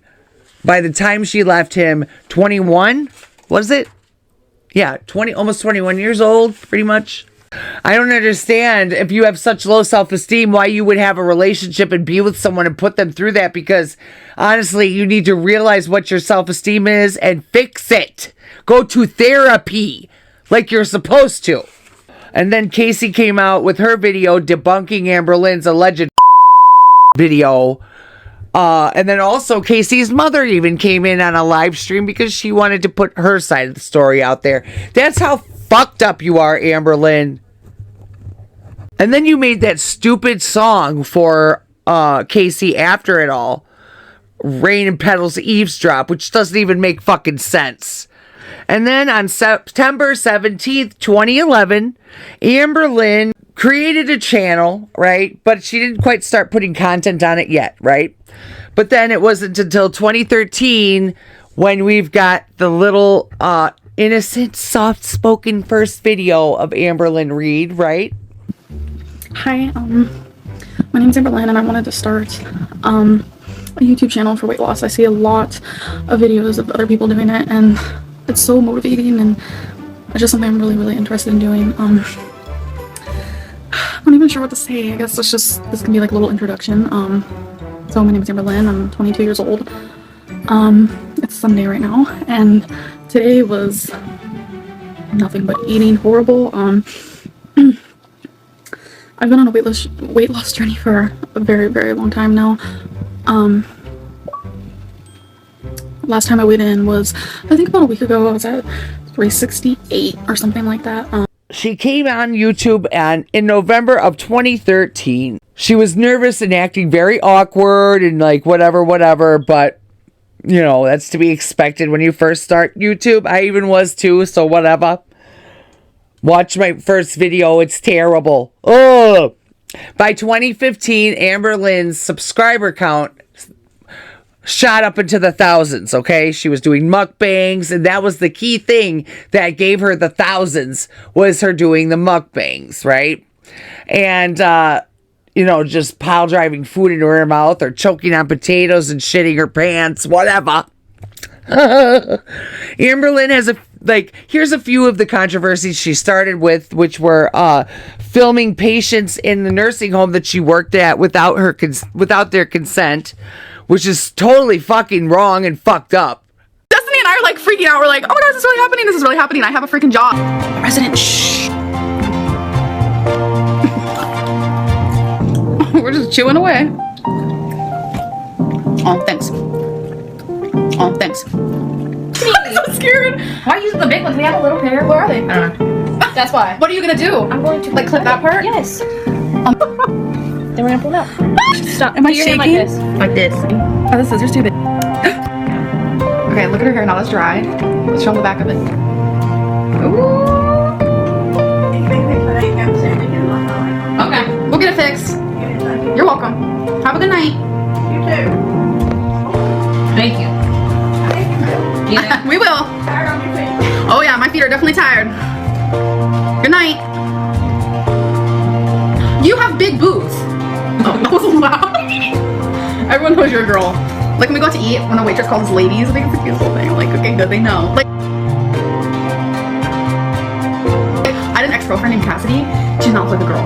by the time she left him, 21, was it? Yeah, almost 21 years old, pretty much. I don't understand if you have such low self-esteem why you would have a relationship and be with someone and put them through that, because honestly, you need to realize what your self-esteem is and fix it. Go to therapy like you're supposed to. And then Casey came out with her video debunking Amberlynn's alleged video. And then also Casey's mother even came in on a live stream because she wanted to put her side of the story out there. That's how fucked up you are, Amberlynn. And then you made that stupid song for Casey after it all. Rain and Petals Eavesdrop, which doesn't even make fucking sense. And then on September 17th, 2011, Amberlynn created a channel, right? But she didn't quite start putting content on it yet, right? But then it wasn't until 2013 when we've got the little innocent, soft-spoken first video of Amberlynn Reed, right? Hi, my name's Amberlynn and I wanted to start a YouTube channel for weight loss. I see a lot of videos of other people doing it and it's so motivating and it's just something I'm really, really interested in doing. I'm not even sure what to say. I guess this can be like a little introduction. So my name is Amberlynn. I'm 22 years old. It's Sunday right now, and today was nothing but eating horrible. I've been on a weight loss journey for a very, very long time now. Last time I weighed in was, I think about a week ago. I was at 368 or something like that. She came on YouTube and in November of 2013. She was nervous and acting very awkward and like whatever, but you know, that's to be expected when you first start YouTube. I even was too, so whatever. Watch my first video, it's terrible. Oh! By 2015, Amberlynn's subscriber count shot up into the thousands, okay? She was doing mukbangs, and that was the key thing that gave her the thousands, was her doing the mukbangs, right? And, you know, just pile driving food into her mouth or choking on potatoes and shitting her pants, whatever. Amberlynn has here's a few of the controversies she started with, which were filming patients in the nursing home that she worked at without their consent, which is totally fucking wrong and fucked up. Destiny and I are like freaking out. We're like, oh my god, this is really happening. This is really happening. I have a freaking job. Resident, shh. We're just chewing away. Oh, thanks. Oh, thanks. I'm so scared. Why are you using the big ones? We have a little pair. Where are they? I don't know. That's why. What are you gonna do? I'm going to like clip that part? Yes. Then we're gonna pull it out. Stop. Am I Do your hand shaking? like this? Like this. Oh, the scissors too big. Okay, look at her hair now. It's dry. Let's show them the back of it. Ooh. Okay, we'll get it fixed. You're welcome. Have a good night. You too. Thank you. We will. Tired on your feet. Oh yeah, my feet are definitely tired. Good night. You have big boobs. Oh, that was loud. Everyone knows you're a girl. Like when we go out to eat, when a waitress calls us ladies, I think it's the cutest little thing. I'm like, okay, good, they know. Like, I had an ex-girlfriend named Cassidy. She did not look like a girl.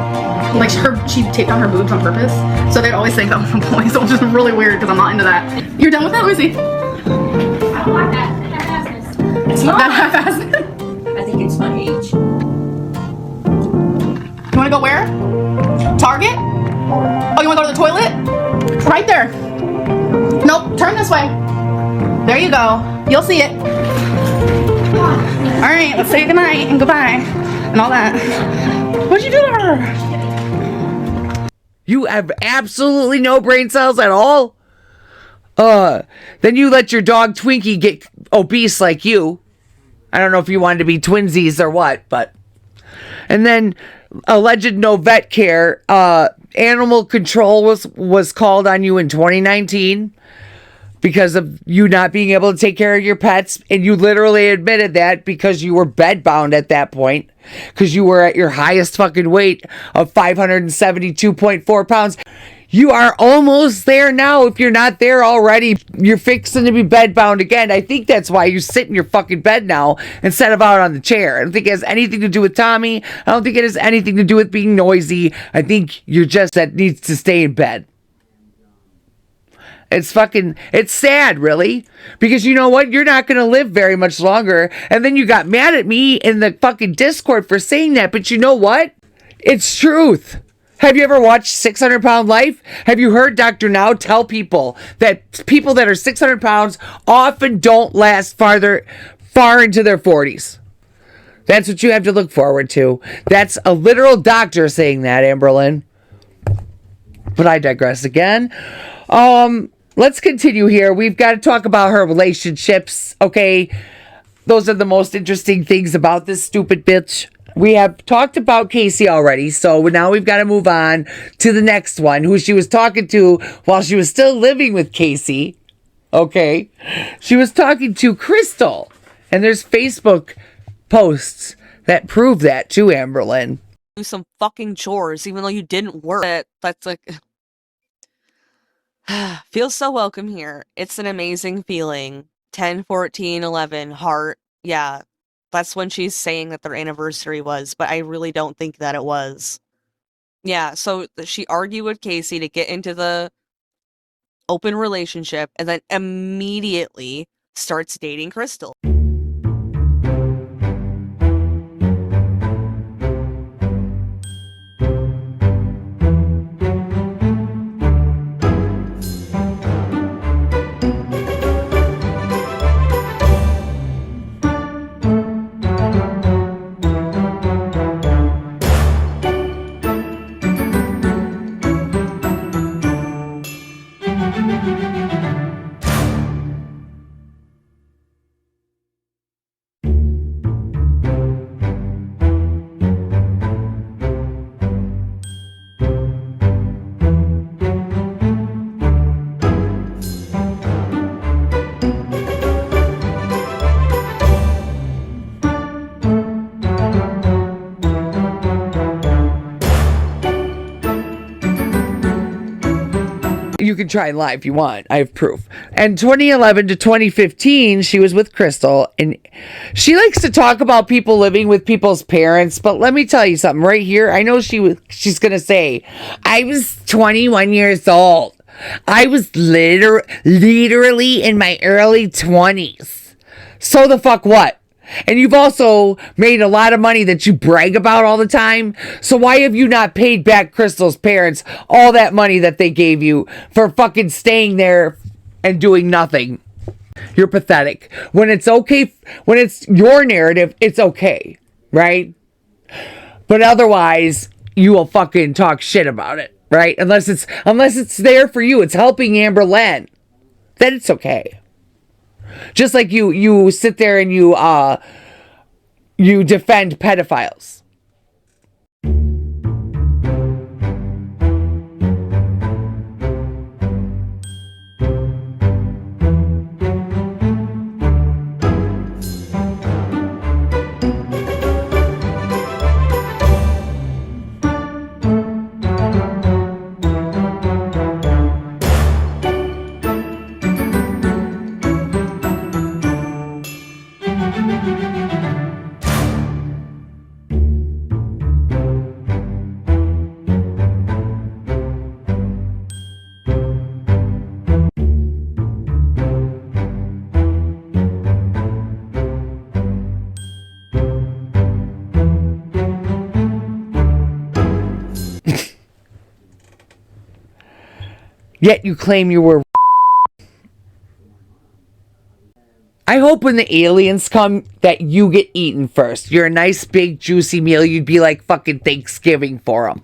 Like she taped on her boobs on purpose. So they'd always think that was a boy. So it's just really weird because I'm not into that. You're done with that? Let me see. I don't like that half-assness. It's not that half-assed. I think it's my age. You wanna go where? Target? Oh, you wanna go to the toilet? Right there. Nope, turn this way. There you go. You'll see it. Alright, let's say goodnight and goodbye. And all that. What'd you do to her? You have absolutely no brain cells at all? Then you let your dog Twinkie get obese like you. I don't know if you wanted to be twinsies or what, but... And then alleged no vet care. Animal control was called on you in 2019 because of you not being able to take care of your pets. And you literally admitted that because you were bedbound at that point. Because you were at your highest fucking weight of 572.4 pounds. You are almost there now. If you're not there already, you're fixing to be bedbound again. I think that's why you sit in your fucking bed now instead of out on the chair. I don't think it has anything to do with Tommy. I don't think it has anything to do with being noisy. I think you're just that needs to stay in bed. It's sad, really. Because you know what? You're not going to live very much longer. And then you got mad at me in the fucking Discord for saying that. But you know what? It's truth. Have you ever watched 600 Pound Life? Have you heard Dr. Now tell people that are 600 pounds often don't last far into their 40s? That's what you have to look forward to. That's a literal doctor saying that, Amberlynn. But I digress again. Let's continue here. We've got to talk about her relationships, okay? Those are the most interesting things about this stupid bitch. We have talked about Casey already, so now we've got to move on to the next one, who she was talking to while she was still living with Casey. Okay? She was talking to Crystal, and there's Facebook posts that prove that too, Amberlynn. Do some fucking chores, even though you didn't work. That's like... Feels so welcome here. It's an amazing feeling. 10, 14, 11, heart. Yeah. That's when she's saying that their anniversary was, but I really don't think that it was. Yeah, so she argued with Casey to get into the open relationship and then immediately starts dating Crystal. You can try and lie if you want. I have proof. And 2011 to 2015, she was with Crystal. And she likes to talk about people living with people's parents. But let me tell you something right here. I know she's going to say, I was 21 years old. I was literally in my early 20s. So the fuck what? And you've also made a lot of money that you brag about all the time. So why have you not paid back Crystal's parents all that money that they gave you for fucking staying there and doing nothing? You're pathetic. When it's okay, when it's your narrative, it's okay, right? But otherwise, you will fucking talk shit about it, right? Unless it's there for you, it's helping Amberlynn, then it's okay. Just like you sit there and you defend pedophiles. Yet you claim you were. I hope when the aliens come that you get eaten first. You're a nice big juicy meal. You'd be like fucking Thanksgiving for them.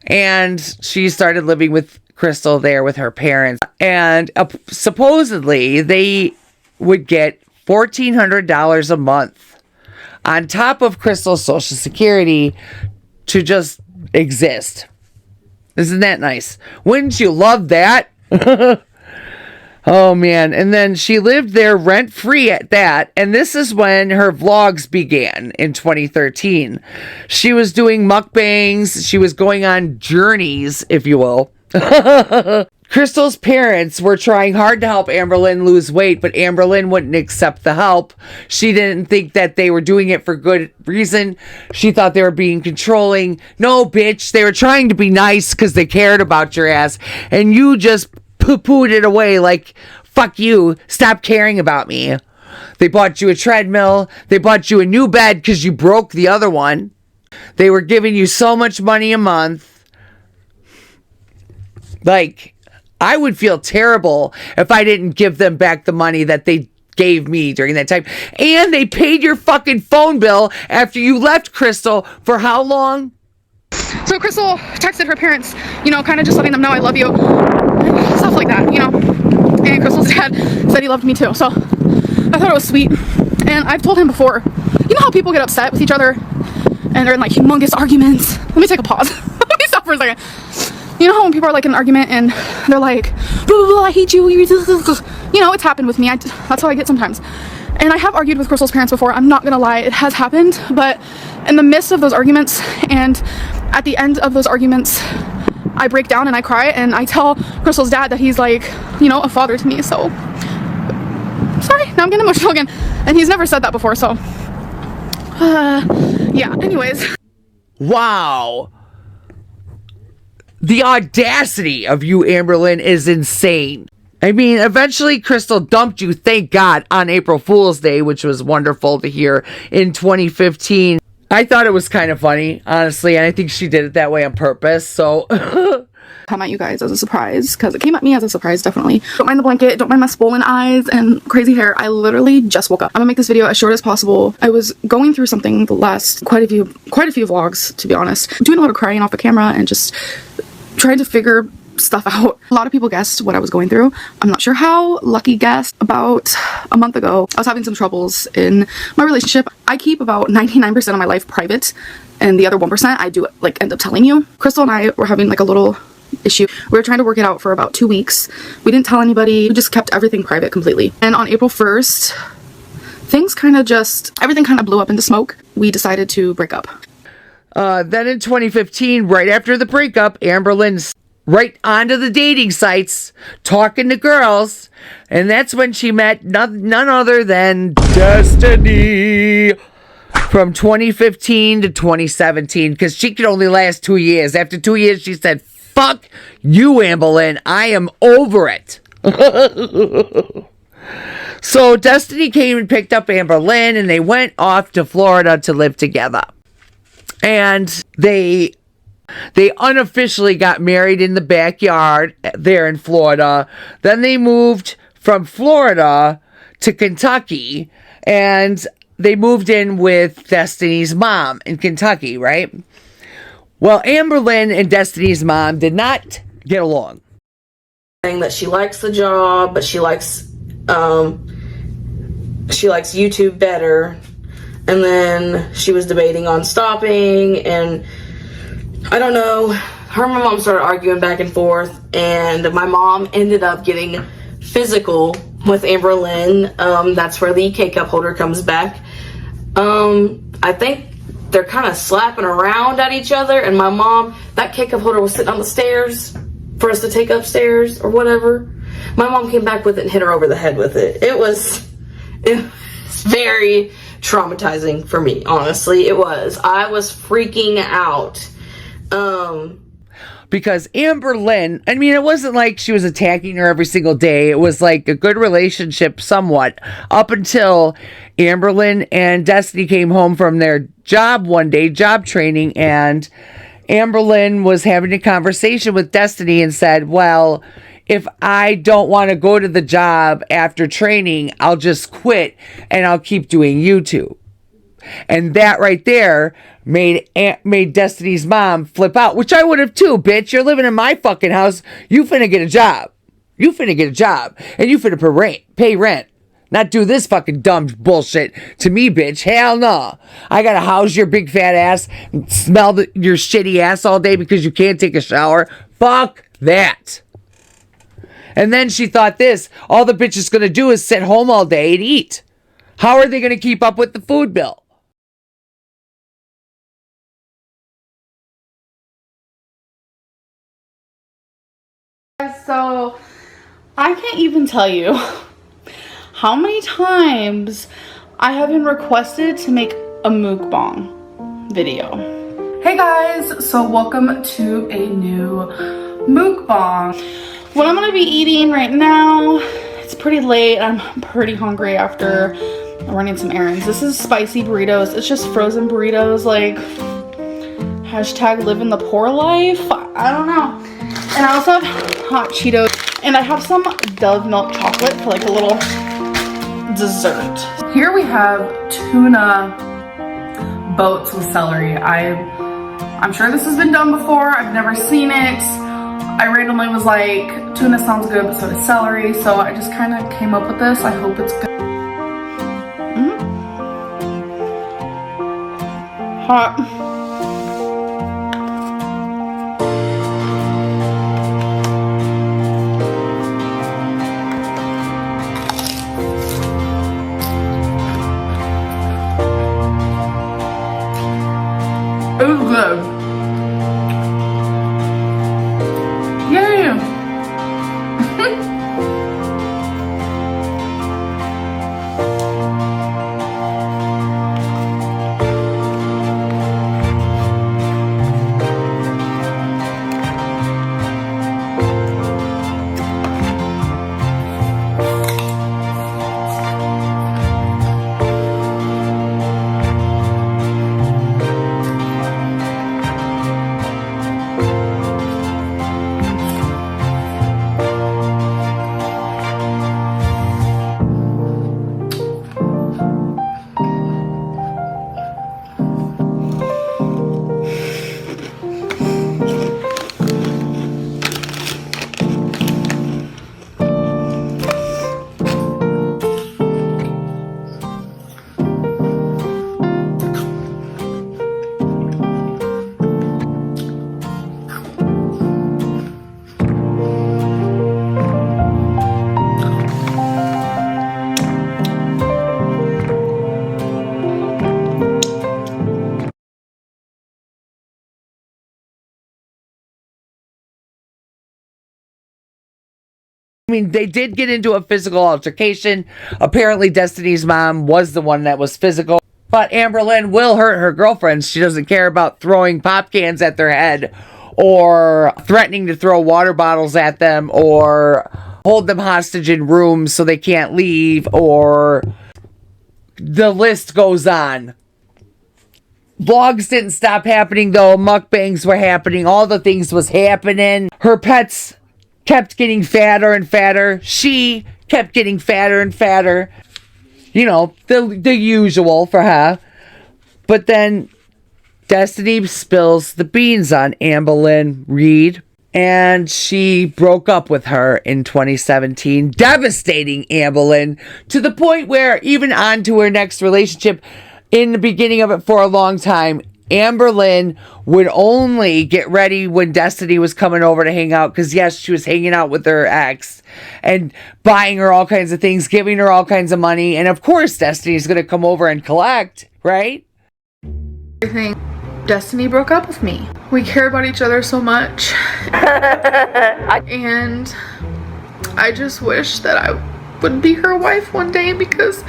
And she started living with Crystal there with her parents. And supposedly they would get $1,400 a month on top of Crystal's Social Security to just exist. Isn't that nice? Wouldn't you love that? Oh, man. And then she lived there rent-free at that. And this is when her vlogs began in 2013. She was doing mukbangs. She was going on journeys, if you will. Crystal's parents were trying hard to help Amberlynn lose weight, but Amberlynn wouldn't accept the help. She didn't think that they were doing it for good reason. She thought they were being controlling. No, bitch. They were trying to be nice because they cared about your ass. And you just poo-pooed it away like, fuck you. Stop caring about me. They bought you a treadmill. They bought you a new bed because you broke the other one. They were giving you so much money a month. Like, I would feel terrible if I didn't give them back the money that they gave me during that time. And they paid your fucking phone bill after you left Crystal for how long? So Crystal texted her parents, you know, kind of just letting them know I love you. Stuff like that, you know. And Crystal's dad said he loved me too. So I thought it was sweet. And I've told him before, you know how people get upset with each other and they're in like humongous arguments? Let me take a pause. Let me stop for a second. You know how when people are like in an argument and they're like, blah, blah, blah, I hate you, you know, it's happened with me. That's how I get sometimes. And I have argued with Crystal's parents before. I'm not gonna lie, it has happened. But in the midst of those arguments and at the end of those arguments, I break down and I cry and I tell Crystal's dad that he's like, you know, a father to me. So, sorry, now I'm getting emotional again. And he's never said that before, so, yeah, anyways. Wow. The audacity of you, Amberlynn, is insane. I mean, eventually Crystal dumped you, thank God, on April Fool's Day, which was wonderful to hear in 2015. I thought it was kind of funny, honestly, and I think she did it that way on purpose, so... Come at you guys as a surprise, because it came at me as a surprise, definitely. Don't mind the blanket, don't mind my swollen eyes and crazy hair. I literally just woke up. I'm gonna make this video as short as possible. I was going through something the last quite a few vlogs, to be honest. Doing a lot of crying off the camera and just trying to figure stuff out. A lot of people guessed what I was going through. I'm not sure how. Lucky guessed. About a month ago, I was having some troubles in my relationship. I keep about 99% of my life private, and the other 1% I do like end up telling you. Crystal and I were having like a little issue. We were trying to work it out for about 2 weeks. We didn't tell anybody. We just kept everything private completely. And on April 1st, everything kind of blew up into smoke. We decided to break up. Then in 2015, right after the breakup, Amberlynn right onto the dating sites, talking to girls, and that's when she met none other than Destiny from 2015 to 2017, because she could only last 2 years. After 2 years, she said, fuck you, Amberlynn, I am over it. So Destiny came and picked up Amberlynn, and they went off to Florida to live together. And they unofficially got married in the backyard there in Florida. Then they moved from Florida to Kentucky, and they moved in with Destiny's mom in Kentucky, right? Well, Amberlynn and Destiny's mom did not get along. Saying that she likes the job, but she likes YouTube better. And then she was debating on stopping, and I don't know, her and my mom started arguing back and forth, and my mom ended up getting physical with Amberlynn. That's where the K-cup holder comes back. I think they're kind of slapping around at each other, and my mom, that K-cup holder was sitting on the stairs for us to take upstairs or whatever. My mom came back with it and hit her over the head with it. It was very traumatizing for me, honestly. It was. I was freaking out. Because Amberlynn, I mean, it wasn't like she was attacking her every single day. It was like a good relationship somewhat up until Amberlynn and Destiny came home from their job one day, job training, and Amberlynn was having a conversation with Destiny and said, well, if I don't want to go to the job after training, I'll just quit and I'll keep doing YouTube. And that right there made Destiny's mom flip out, which I would have too, bitch. You're living in my fucking house. You finna get a job. You finna get a job. And you finna pay rent. Not do this fucking dumb bullshit to me, bitch. Hell no. I gotta house your big fat ass and smell your shitty ass all day because you can't take a shower. Fuck that. And then she thought this. All the bitch is gonna do is sit home all day and eat. How are they gonna keep up with the food bill? So, I can't even tell you how many times I have been requested to make a mukbang video. Hey guys, so welcome to a new mukbang. What I'm gonna be eating right now, it's pretty late. I'm pretty hungry after running some errands. This is spicy burritos. It's just frozen burritos, like hashtag living the poor life. I don't know. And I also have hot Cheetos, and I have some Dove milk chocolate for like a little dessert. Here we have tuna boats with celery. I'm sure this has been done before. I've never seen it. I randomly was like, tuna sounds good, but so does celery. So I just kind of came up with this. I hope it's good. Hot. It was good. Yay! I mean, they did get into a physical altercation. Apparently, Destiny's mom was the one that was physical. But Amberlynn will hurt her girlfriends. She doesn't care about throwing pop cans at their head or threatening to throw water bottles at them or hold them hostage in rooms so they can't leave, or the list goes on. Vlogs didn't stop happening though. Mukbangs were happening. All the things was happening. Her pets kept getting fatter and fatter. She kept getting fatter and fatter. You know, the usual for her. But then Destiny spills the beans on Amberlynn Reed, and she broke up with her in 2017, devastating Amberlynn to the point where even on to her next relationship, in the beginning of it for a long time, Amberlynn would only get ready when Destiny was coming over to hang out, because yes, she was hanging out with her ex and buying her all kinds of things, giving her all kinds of money, and of course Destiny's gonna come over and collect, right? Everything. Destiny broke up with me. We care about each other so much. And I just wish that I would be her wife one day, because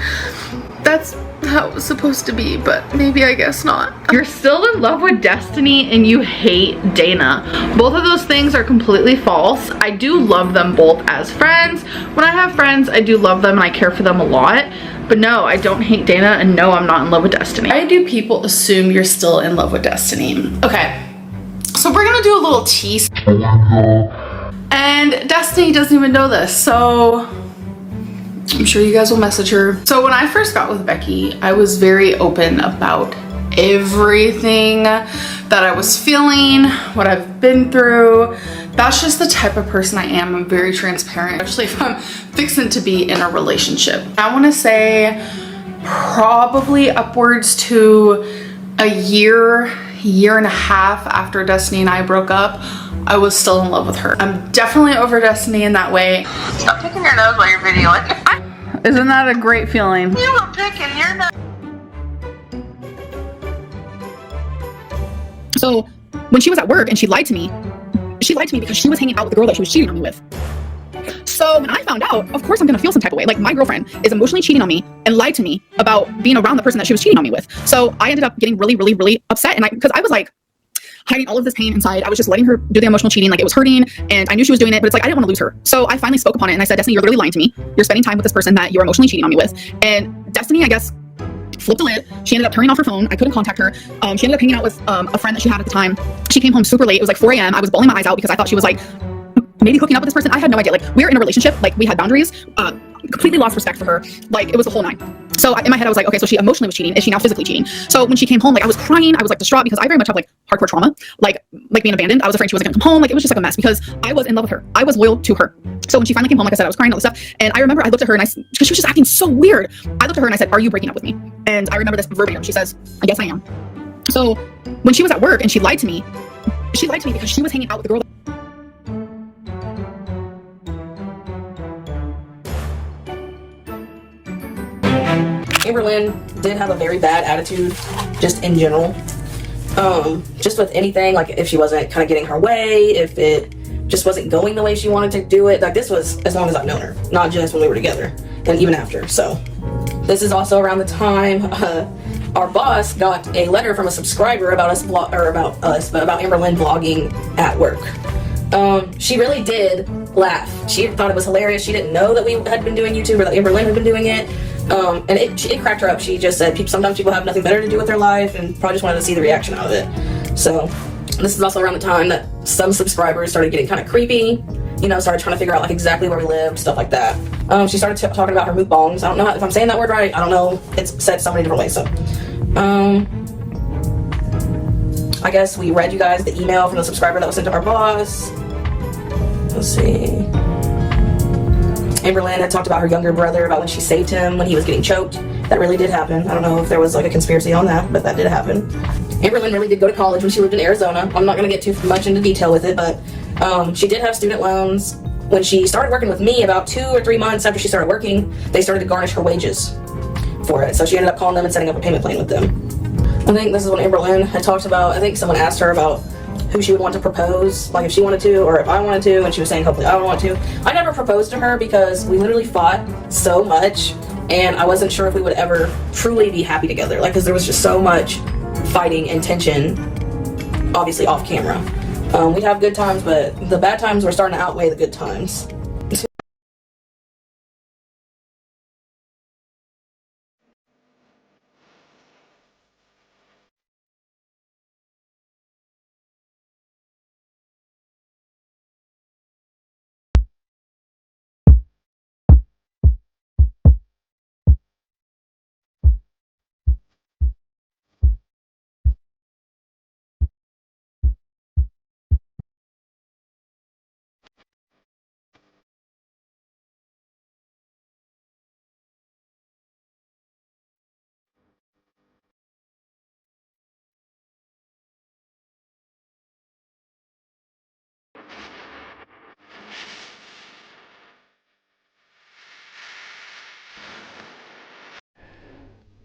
that's how it was supposed to be, but maybe I guess not. You're still in love with Destiny and you hate Dana. Both of those things are completely false. I do love them both as friends. When I have friends, I do love them and I care for them a lot. But no, I don't hate Dana, and no, I'm not in love with Destiny. Why do people assume you're still in love with Destiny? Okay, so we're gonna do a little tease. And Destiny doesn't even know this, so I'm sure you guys will message her. So when I first got with Becky, I was very open about everything that I was feeling, what I've been through. That's just the type of person I am. I'm very transparent, especially if I'm fixing to be in a relationship. I want to say probably upwards to a year and a half after Destiny and I broke up, I was still in love with her. I'm definitely over Destiny in that way. Stop picking your nose while you're videoing. Isn't that a great feeling? You were picking your nose. So when she was at work and she lied to me because she was hanging out with the girl that she was cheating on me with. So when I found out, of course I'm gonna feel some type of way. Like, my girlfriend is emotionally cheating on me and lied to me about being around the person that she was cheating on me with. So I ended up getting really, really, really upset, and because I was like hiding all of this pain inside. I was just letting her do the emotional cheating, like it was hurting, and I knew she was doing it, but it's like I didn't want to lose her. So I finally spoke upon it and I said, Destiny, you're literally lying to me. You're spending time with this person that you're emotionally cheating on me with. And Destiny, I guess, flipped the lid. She ended up turning off her phone. I couldn't contact her. She ended up hanging out with a friend that she had at the time. She came home super late. It was like 4 a.m. I was bawling my eyes out because I thought she was like maybe hooking up with this person. I had no idea. Like, we were in a relationship, like we had boundaries. Completely lost respect for her. Like, it was the whole nine. So in my head I was like, okay, so she emotionally was cheating. Is she now physically cheating? So when she came home, like, I was crying. I was like distraught because I very much have like hardcore trauma, like being abandoned. I was afraid she wasn't gonna come home. Like, it was just like a mess because I was in love with her. I was loyal to her. So when she finally came home, like I said, I was crying, all this stuff. And I remember I looked at her and because she was just acting so weird. I looked at her and I said, are you breaking up with me? And I remember this verbatim. She says, I guess I am. So when she was at work and she lied to me because she was hanging out with the girl Amberlynn did have a very bad attitude, just in general. Just with anything, like if she wasn't kind of getting her way, if it just wasn't going the way she wanted to do it. Like, this was as long as I've known her, not just when we were together, and even after. So this is also around the time our boss got a letter from a subscriber about about Amberlynn vlogging at work. She really did laugh. She thought it was hilarious. She didn't know that we had been doing YouTube or that Amberlynn had been doing it. And it cracked her up. She just said sometimes people have nothing better to do with their life and probably just wanted to see the reaction out of it. So this is also around the time that some subscribers started getting kind of creepy, you know, started trying to figure out like exactly where we lived, stuff like that. She started talking about her mukbangs. I don't know if I'm saying that word right. I don't know. It's said so many different ways. So I guess we read you guys the email from the subscriber that was sent to our boss. Let's see. Amberlynn had talked about her younger brother, about when she saved him when he was getting choked. That really did happen. I don't know if there was like a conspiracy on that, but that did happen. Amberlynn really did go to college when she lived in Arizona. I'm not going to get too much into detail with it, but she did have student loans. When she started working with me, about 2 or 3 months after she started working, they started to garnish her wages for it. So she ended up calling them and setting up a payment plan with them. I think this is when Amberlynn had talked about, I think someone asked her about who she would want to propose, like if she wanted to or if I wanted to, and she was saying hopefully I would want to. I never proposed to her because we literally fought so much and I wasn't sure if we would ever truly be happy together, like, because there was just so much fighting and tension, obviously off camera. We'd have good times, but the bad times were starting to outweigh the good times.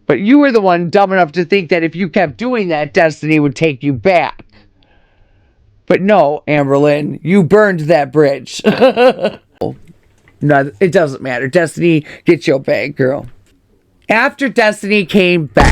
But you were the one dumb enough to think that if you kept doing that, Destiny would take you back. But no, Amberlynn, you burned that bridge. No, it doesn't matter. Destiny, get your bag, girl. after Destiny came back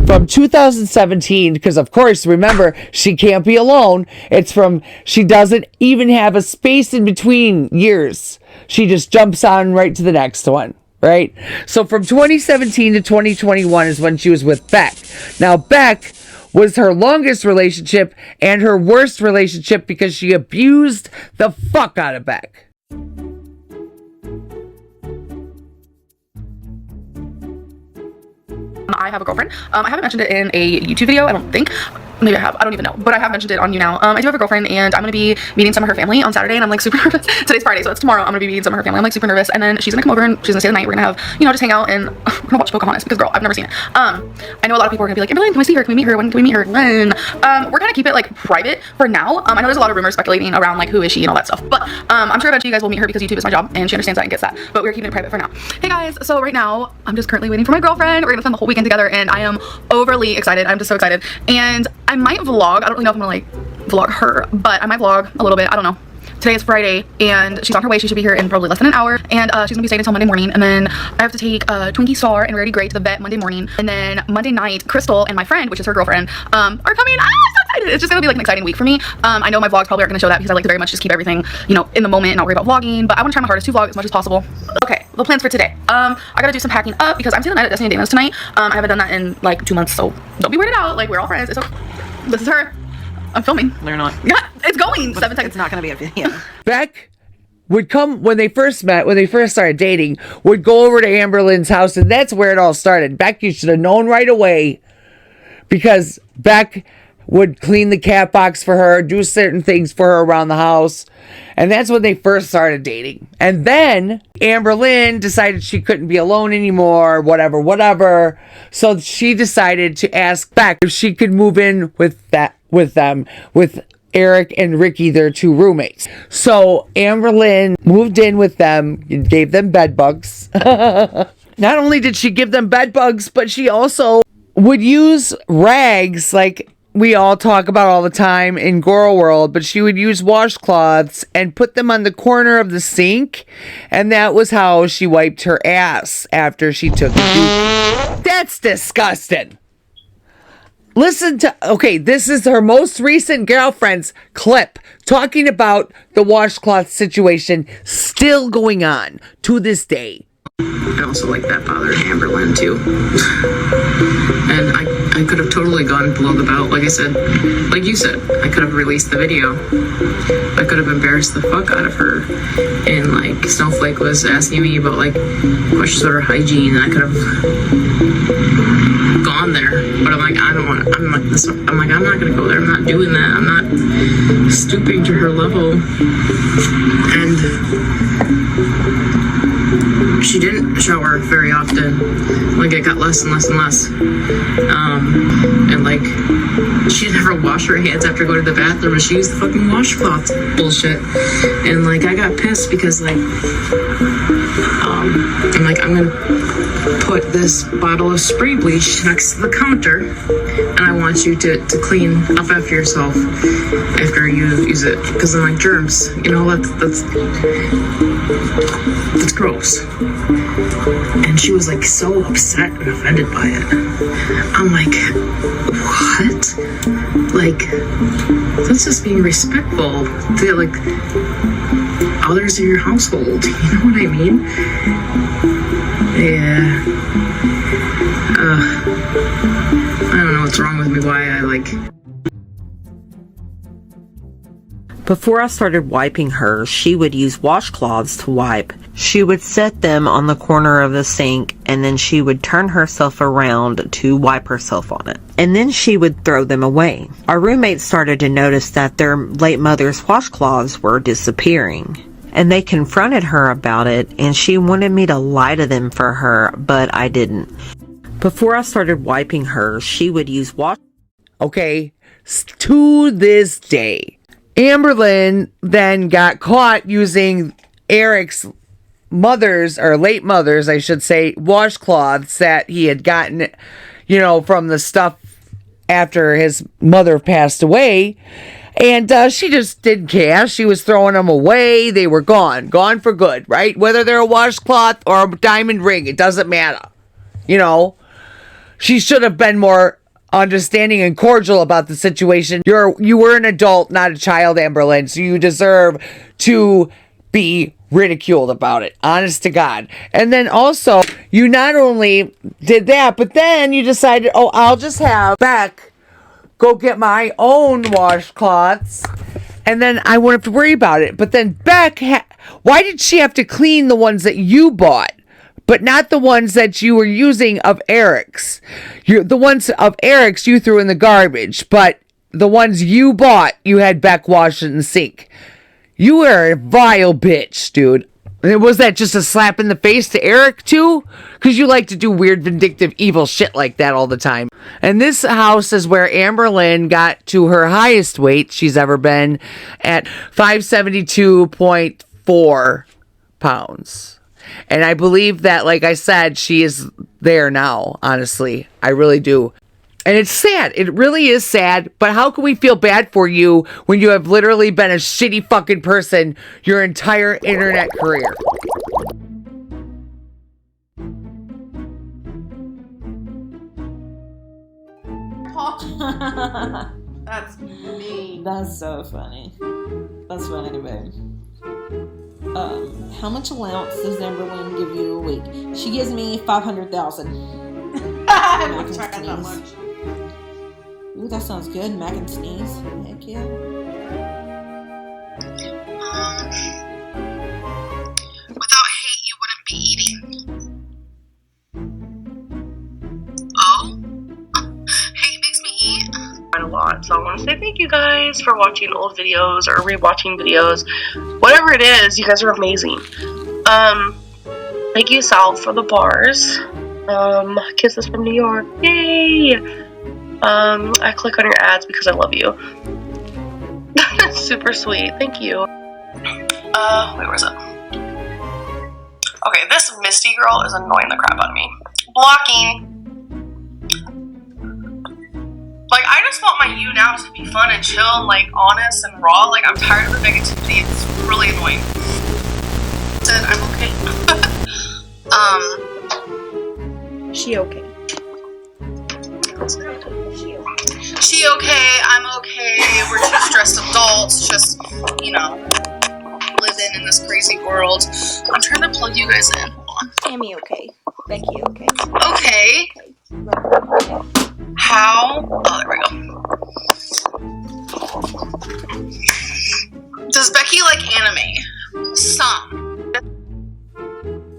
from 2017, because of course, remember, she can't be alone. It's from, she doesn't even have a space in between years. She just jumps on right to the next one, right? So from 2017 to 2021 is when she was with Beck. Now, Beck was her longest relationship and her worst relationship because she abused the fuck out of Beck. I have a girlfriend. I haven't mentioned it in a YouTube video, I don't think. Maybe I have. I don't even know. But I have mentioned it on you now. I do have a girlfriend, and I'm going to be meeting some of her family on Saturday, and I'm like super nervous. Today's Friday, so it's tomorrow. I'm going to be meeting some of her family. I'm like super nervous. And then she's going to come over, and she's going to stay the night. We're going to have, you know, just hang out, and we're going to watch Pocahontas, because girl, I've never seen it. I know a lot of people are going to be like, Amberlynn, can we see her? Can we meet her? When can we meet her? When? We're going to keep it like private for now. I know there's a lot of rumors speculating around like who is she and all that stuff. But I'm sure eventually you guys will meet her because YouTube is my job, and she understands that and gets that. But we're keeping it private for now. Hey guys, so right now, I'm just currently waiting for my girlfriend. We're going to spend the whole weekend together, and I am overly excited. I'm just so excited. And I might vlog. I don't really know if I'm gonna like vlog her, but I might vlog a little bit. I don't know. Today is Friday, and she's on her way. She should be here in probably less than an hour, and she's gonna be staying until Monday morning. And then I have to take Twinkie Star and Rarity Gray to the vet Monday morning, and then Monday night, Crystal and my friend, which is her girlfriend, are coming. I'm so excited. It's just gonna be like an exciting week for me. I know my vlogs probably aren't gonna show that because I like to very much just keep everything, you know, in the moment and not worry about vlogging. But I want to try my hardest to vlog as much as possible. Okay, the plans for today. I gotta do some packing up because I'm staying the night at Destiny and Dana's tonight. I haven't done that in like 2 months, so don't be weirded out. Like, we're all friends. This is her. I'm filming. They're not. Yeah, it's going. 7 seconds. It's not going to be a video. Beck would come, when they first met, when they first started dating, would go over to Amberlynn's house, and that's where it all started. Beck, you should have known right away, because Beck would clean the cat box for her, do certain things for her around the house, and that's when they first started dating. And then Amberlynn decided she couldn't be alone anymore, whatever. So she decided to ask Beck if she could move in with Eric and Ricky, their 2 roommates. So Amberlynn moved in with them and gave them bed bugs. Not only did she give them bed bugs, but she also would use rags like we all talk about all the time in Girl World, but she would use washcloths and put them on the corner of the sink, and that was how she wiped her ass after she took a dookie. That's disgusting. Listen to, okay, this is her most recent girlfriend's clip talking about the washcloth situation still going on to this day. I also like that bothered Amberlynn too. And I could have totally gone below the belt, like I said, like you said. I could have released the video. I could have embarrassed the fuck out of her. And like Snowflake was asking me about like questions about her hygiene, and I could have gone there. But I'm like, I don't want to. I'm not gonna go there. I'm not doing that. I'm not stooping to her level. And she didn't shower very often. Like, it got less and less and less. And like, she'd never wash her hands after going to the bathroom, and she used the fucking washcloth bullshit. And like, I got pissed because like, I'm like, I'm gonna put this bottle of spray bleach next to the counter, and I want you to clean up after yourself after you use it, because I'm like, germs, you know, that's gross. And she was like so upset and offended by it. I'm like, what? Like, that's just being respectful to like others in your household, you know what I mean? Yeah. I don't know what's wrong with me, why I like... Before I started wiping her, she would use washcloths to wipe. She would set them on the corner of the sink, and then she would turn herself around to wipe herself on it. And then she would throw them away. Our roommates started to notice that their late mother's washcloths were disappearing. And they confronted her about it, and she wanted me to lie to them for her, but I didn't. Before I started wiping her, she would use Okay, to this day, Amberlynn then got caught using Eric's mother's, or late mother's, I should say, washcloths that he had gotten, you know, from the stuff after his mother passed away. And she just didn't care. She was throwing them away. They were gone for good, right? Whether they're a washcloth or a diamond ring, it doesn't matter. You know, she should have been more understanding and cordial about the situation. You were an adult, not a child, Amberlynn, so you deserve to be ridiculed about it. Honest to God. And then also, you not only did that, but then you decided, oh, I'll just have Beck go get my own washcloths, and then I won't have to worry about it. But then Beck, why did she have to clean the ones that you bought, but not the ones that you were using of Eric's? The ones of Eric's you threw in the garbage, but the ones you bought, you had Beck wash in the sink. You were a vile bitch, dude. And was that just a slap in the face to Eric, too? Because you like to do weird, vindictive, evil shit like that all the time. And this house is where Amberlynn got to her highest weight she's ever been at 572.4 pounds. And I believe that, like I said, she is there now, honestly. I really do. And it's sad. It really is sad. But how can we feel bad for you when you have literally been a shitty fucking person your entire internet career? That's me. That's so funny. That's funny, babe. How much allowance does Amberlynn give you a week? She gives me 500,000. I don't expect that much. Ooh, that sounds good. Mac and sneeze. Heck yeah. Without hate, you wouldn't be eating. Oh? Hate makes me eat? Quite a lot, so I want to say thank you guys for watching old videos or rewatching videos. Whatever it is, you guys are amazing. Thank you, Sal, for the bars. Kisses from New York. Yay! I click on your ads because I love you. Super sweet. Thank you. Wait, where's it? Okay, this Misty girl is annoying the crap out of me. Blocking. Like, I just want my you now to be fun and chill and, like, honest and raw. Like, I'm tired of the negativity. It's really annoying. Said I'm okay. She okay. She okay, I'm okay, we're two stressed adults, just, you know, living in this crazy world. I'm trying to plug you guys in. Hold on. Amy okay. Becky okay. Okay. How? Oh, there we go. Does Becky like anime? Some.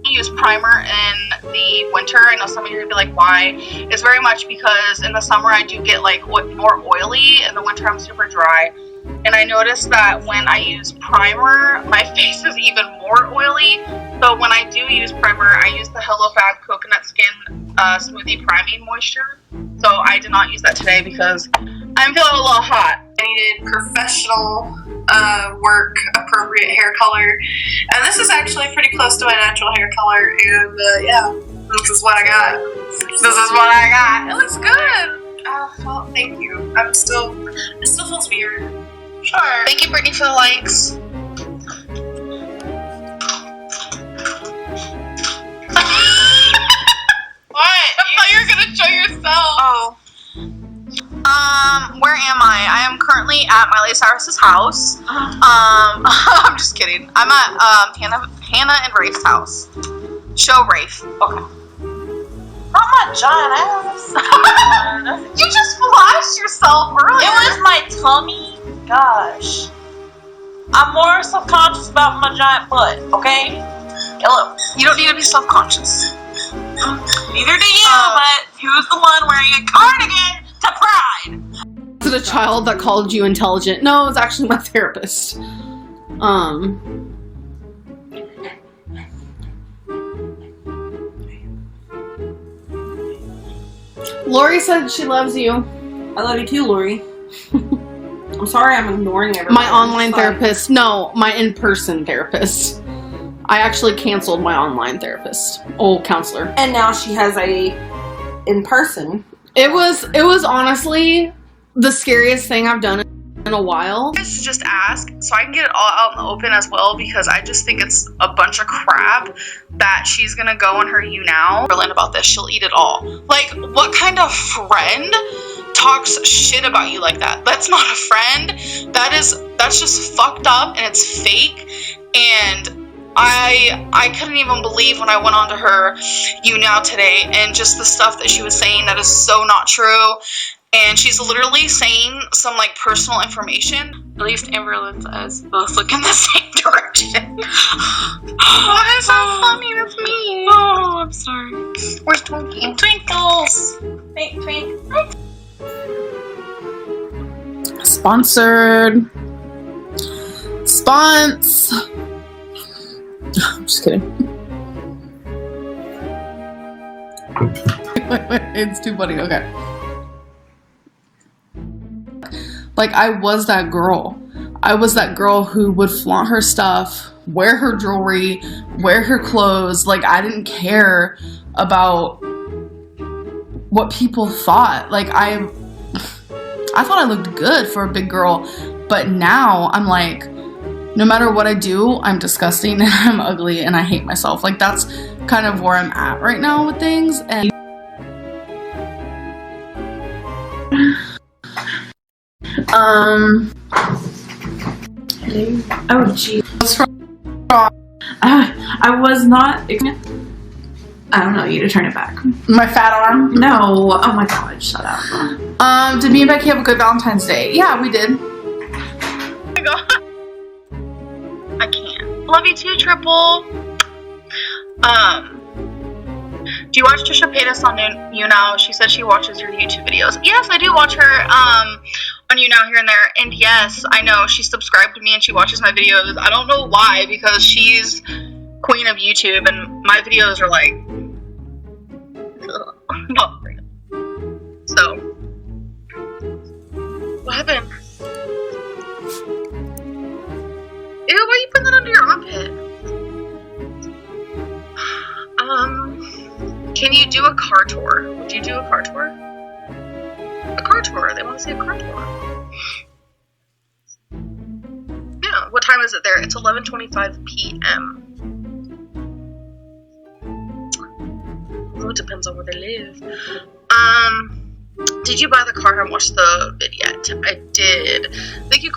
Use primer in the winter. I know some of you are gonna be like, why? It's very much because in the summer I do get like more oily, in the winter I'm super dry. And I noticed that when I use primer, my face is even more oily. So when I do use primer, I use the Hello Fab Coconut Skin Smoothie Priming Moisture. So I did not use that today because I'm feeling a little hot. I needed professional work appropriate hair color, and this is actually pretty close to my natural hair color, and yeah, this is what I got. It looks good. Well, thank you. It still feels weird. Sure. Thank you, Brittany, for the likes. What? I thought you were gonna show yourself. Oh. Where am I? I am currently at Miley Cyrus's house. I'm just kidding. I'm at Hannah and Rafe's house. Show Rafe. Okay. Not my giant ass. You just flashed yourself earlier. It was my tummy. Gosh. I'm more self-conscious about my giant butt, okay? Hello. You don't need to be self-conscious. Neither do you, but who's the one wearing a cardigan to Pride? Was it a child that called you intelligent? No, it was actually my therapist. Lori said she loves you. I love you too, Lori. I'm sorry I'm ignoring everybody. My online therapist. No, my in-person therapist. I actually canceled my online therapist. Old counselor. And now she has a in-person. It was honestly the scariest thing I've done. in a while. Just ask so I can get it all out in the open as well, because I just think it's a bunch of crap that she's gonna go on her YouNow about this. She'll eat it all. Like, what kind of friend talks shit about you like that? That's not a friend. That's just fucked up and it's fake. And I couldn't even believe when I went on to her YouNow today and just the stuff that she was saying that is so not true. And she's literally saying some like personal information. At least Amberlynn says both look in the same direction. Oh, that's so funny. That's me. Oh, I'm sorry. Where's Twinkie? Twinkles. Wait, Twink. Sponsored. Spons. I'm just kidding. It's too funny. Okay. Like, I was that girl. I was that girl who would flaunt her stuff, wear her jewelry, wear her clothes. Like, I didn't care about what people thought. Like, I thought I looked good for a big girl, but now I'm like, no matter what I do, I'm disgusting and I'm ugly and I hate myself. Like, that's kind of where I'm at right now with things. And oh geez. I was not. I don't know you to turn it back. My fat arm? No. Oh my god, shut up. Did me and Becky have a good Valentine's Day? Yeah, we did. Oh my god. I can't. Love you too, Triple. Do you watch Trisha Paytas on YouNow? She said she watches your YouTube videos. Yes, I do watch her on YouNow here and there. And yes, I know she subscribed to me and she watches my videos. I don't know why, because she's queen of YouTube and my videos are like not real. So what happened? Ew, why are you putting that under your armpit? Can you do a car tour? Would you do a car tour? A car tour. They want to see a car tour. Yeah. What time is it there? It's 11:25 p.m. Oh, it depends on where they live. Did you buy the car? I haven't watched the vid yet. I did. Thank you,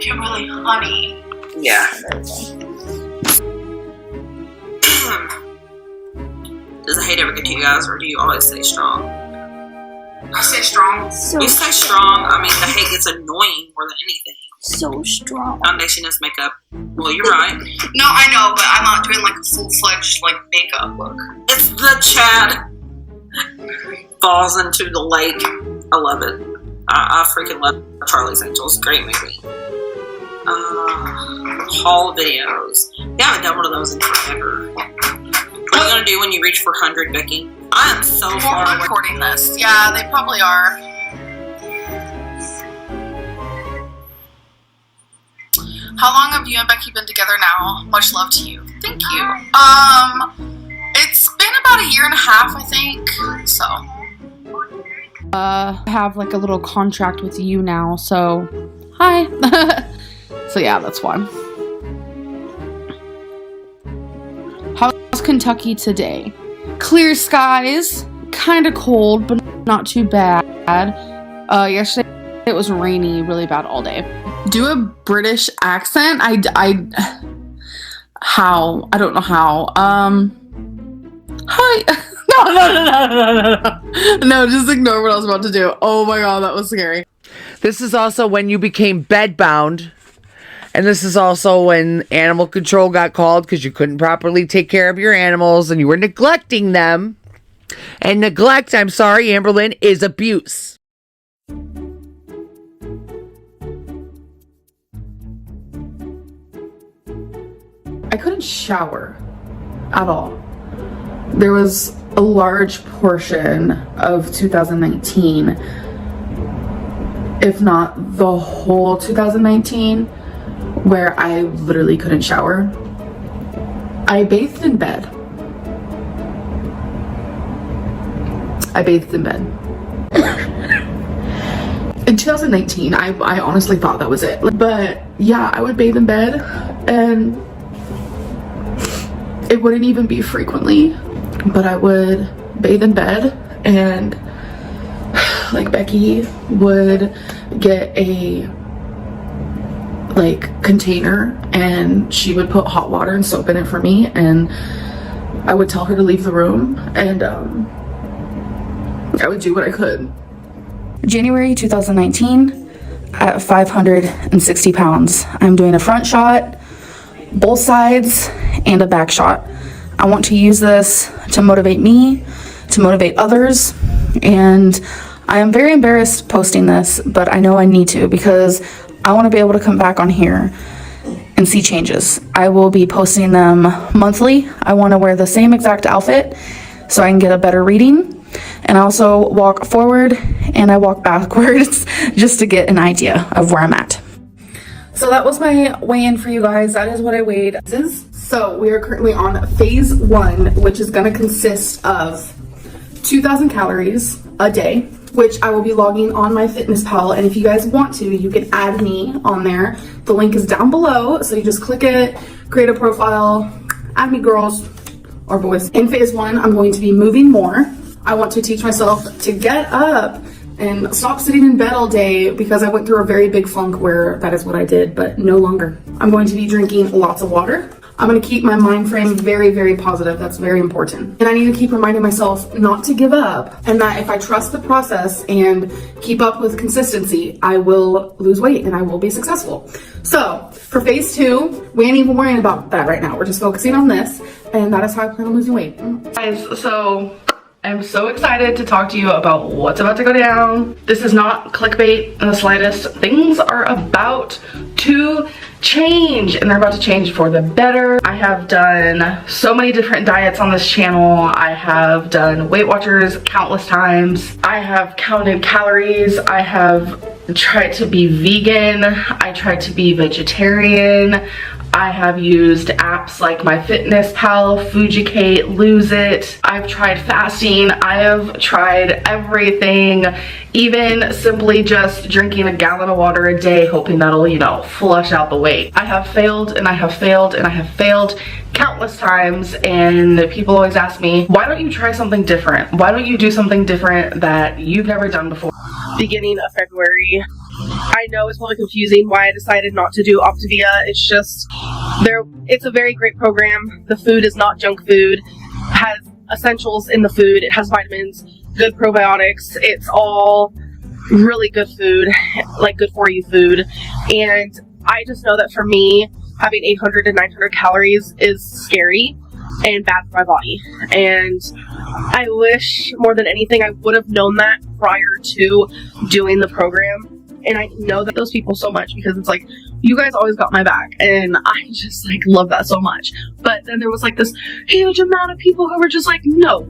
Kimberly, honey. Yeah. Does the hate ever get to you guys, or do you always stay strong? I stay strong. You stay strong. I mean, the hate gets annoying more than anything. So strong. Foundation is makeup. Well, you're right. No, I know, but I'm not doing like a full-fledged like makeup look. It's the Chad falls into the lake. I love it. I freaking love Charlie's Angels. Great movie. Haul videos. You haven't done one of those in forever. What are you gonna do when you reach 400, Becky? I am so far away. Recording this. Yeah, they probably are. How long have you and Becky been together now? Much love to you. Thank you. It's been about a year and a half, I think. So. I have like a little contract with you now, so hi. So yeah, that's why. How's Kentucky today? Clear skies, kind of cold, but not too bad. Yesterday it was rainy, really bad all day. Do a British accent? How? I don't know how. Hi. No, just ignore what I was about to do. Oh my god, that was scary. This is also when you became bedbound. And this is also when animal control got called because you couldn't properly take care of your animals and you were neglecting them. And neglect, I'm sorry, Amberlynn, is abuse. I couldn't shower at all. There was a large portion of 2019, if not the whole 2019, where I literally couldn't shower. I bathed in bed. In 2019, I honestly thought that was it. But yeah, I would bathe in bed, and it wouldn't even be frequently, but I would bathe in bed, and like Becky would get a like container and she would put hot water and soap in it for me, and I would tell her to leave the room, and I would do what I could. January 2019, at 560 pounds, I'm doing a front shot, both sides, and a back shot. I want to use this to motivate me, to motivate others, and I am very embarrassed posting this, but I know I need to because I want to be able to come back on here and see changes. I will be posting them monthly. I want to wear the same exact outfit so I can get a better reading. And I also walk forward and I walk backwards just to get an idea of where I'm at. So that was my weigh-in for you guys. That is what I weighed. So we are currently on phase 1, which is going to consist of 2,000 calories a day, which I will be logging on MyFitnessPal. And if you guys want to, you can add me on there. The link is down below. So you just click it, create a profile, add me, girls or boys. In phase 1, I'm going to be moving more. I want to teach myself to get up and stop sitting in bed all day, because I went through a very big funk where that is what I did, but no longer. I'm going to be drinking lots of water. I'm going to keep my mind frame very, very positive. That's very important. And I need to keep reminding myself not to give up, and that if I trust the process and keep up with consistency, I will lose weight and I will be successful. So for phase 2, we ain't even worrying about that right now. We're just focusing on this, and that is how I plan on losing weight. Guys, so I'm so excited to talk to you about what's about to go down. This is not clickbait in the slightest. Things are about to change, and they're about to change for the better. I have done so many different diets on this channel. I have done Weight Watchers countless times. I have counted calories. I have tried to be vegan. I tried to be vegetarian. I have used apps like MyFitnessPal, Fujicate, Lose It. I've tried fasting. I have tried everything, even simply just drinking a gallon of water a day, hoping that'll, you know, flush out the weight. I have failed and I have failed and I have failed countless times, and people always ask me, why don't you try something different? Why don't you do something different that you've never done before? Beginning of February, I know it's probably confusing why I decided not to do Optavia. It's just, it's a very great program. The food is not junk food. It has essentials in the food. It has vitamins, good probiotics. It's all really good food, like good for you food. And I just know that for me, having 800 to 900 calories is scary and bad for my body. And I wish more than anything I would have known that prior to doing the program. And I know that those people so much, because it's like, you guys always got my back, and I just like love that so much. But then there was like this huge amount of people who were just like, no,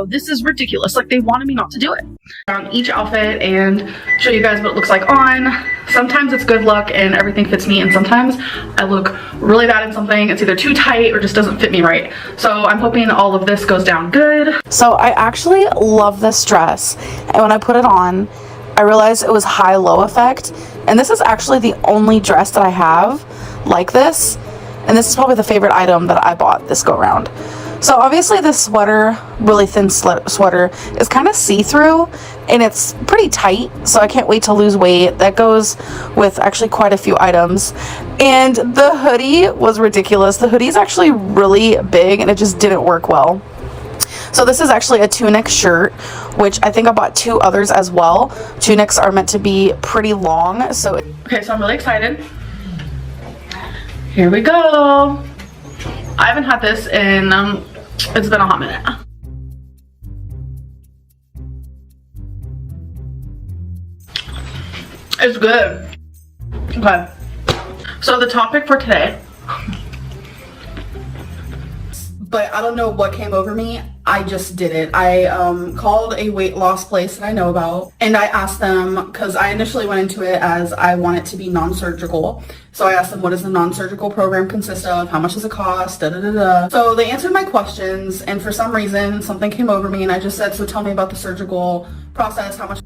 this is ridiculous. Like, they wanted me not to do it. On each outfit and show you guys what it looks like on. Sometimes it's good luck and everything fits me, and sometimes I look really bad in something. It's either too tight or just doesn't fit me right. So I'm hoping all of this goes down good. So I actually love this dress, and when I put it on, I realized it was high-low effect, and this is actually the only dress that I have like this, and this is probably the favorite item that I bought this go around. So obviously this sweater, really thin sweater, is kind of see-through, and it's pretty tight, so I can't wait to lose weight. That goes with actually quite a few items. And the hoodie was ridiculous. The hoodie is actually really big, and it just didn't work well. So this is actually a tunic shirt, which I think I bought 2 others as well. Tunics are meant to be pretty long, so okay, so I'm really excited. Here we go. I haven't had this in it's been a hot minute. It's good. Okay, so the topic for today, but I don't know what came over me. I just did it. I called a weight loss place that I know about, and I asked them, because I initially went into it as I want it to be non-surgical. So I asked them, what does the non-surgical program consist of? How much does it cost? So they answered my questions, and for some reason, something came over me, and I just said, so tell me about the surgical process, how much.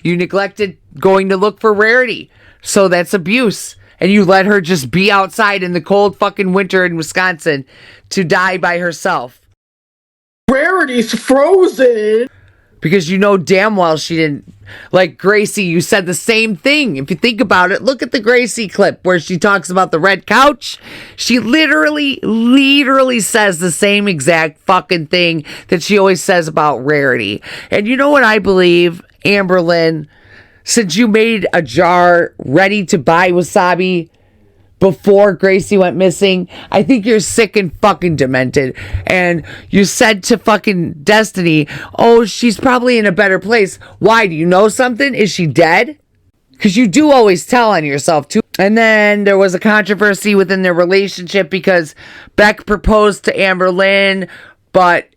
You neglected going to look for Rarity. So that's abuse. And you let her just be outside in the cold fucking winter in Wisconsin to die by herself. Rarity's frozen. Because you know damn well she didn't. Like Gracie, you said the same thing. If you think about it, look at the Gracie clip where she talks about the red couch. She literally says the same exact fucking thing that she always says about Rarity. And you know what I believe, Amberlynn? Since you made a jar ready to buy wasabi before Gracie went missing, I think you're sick and fucking demented. And you said to fucking Destiny, oh, she's probably in a better place. Why? Do you know something? Is she dead? Because you do always tell on yourself too. And then there was a controversy within their relationship because Beck proposed to Amberlynn, but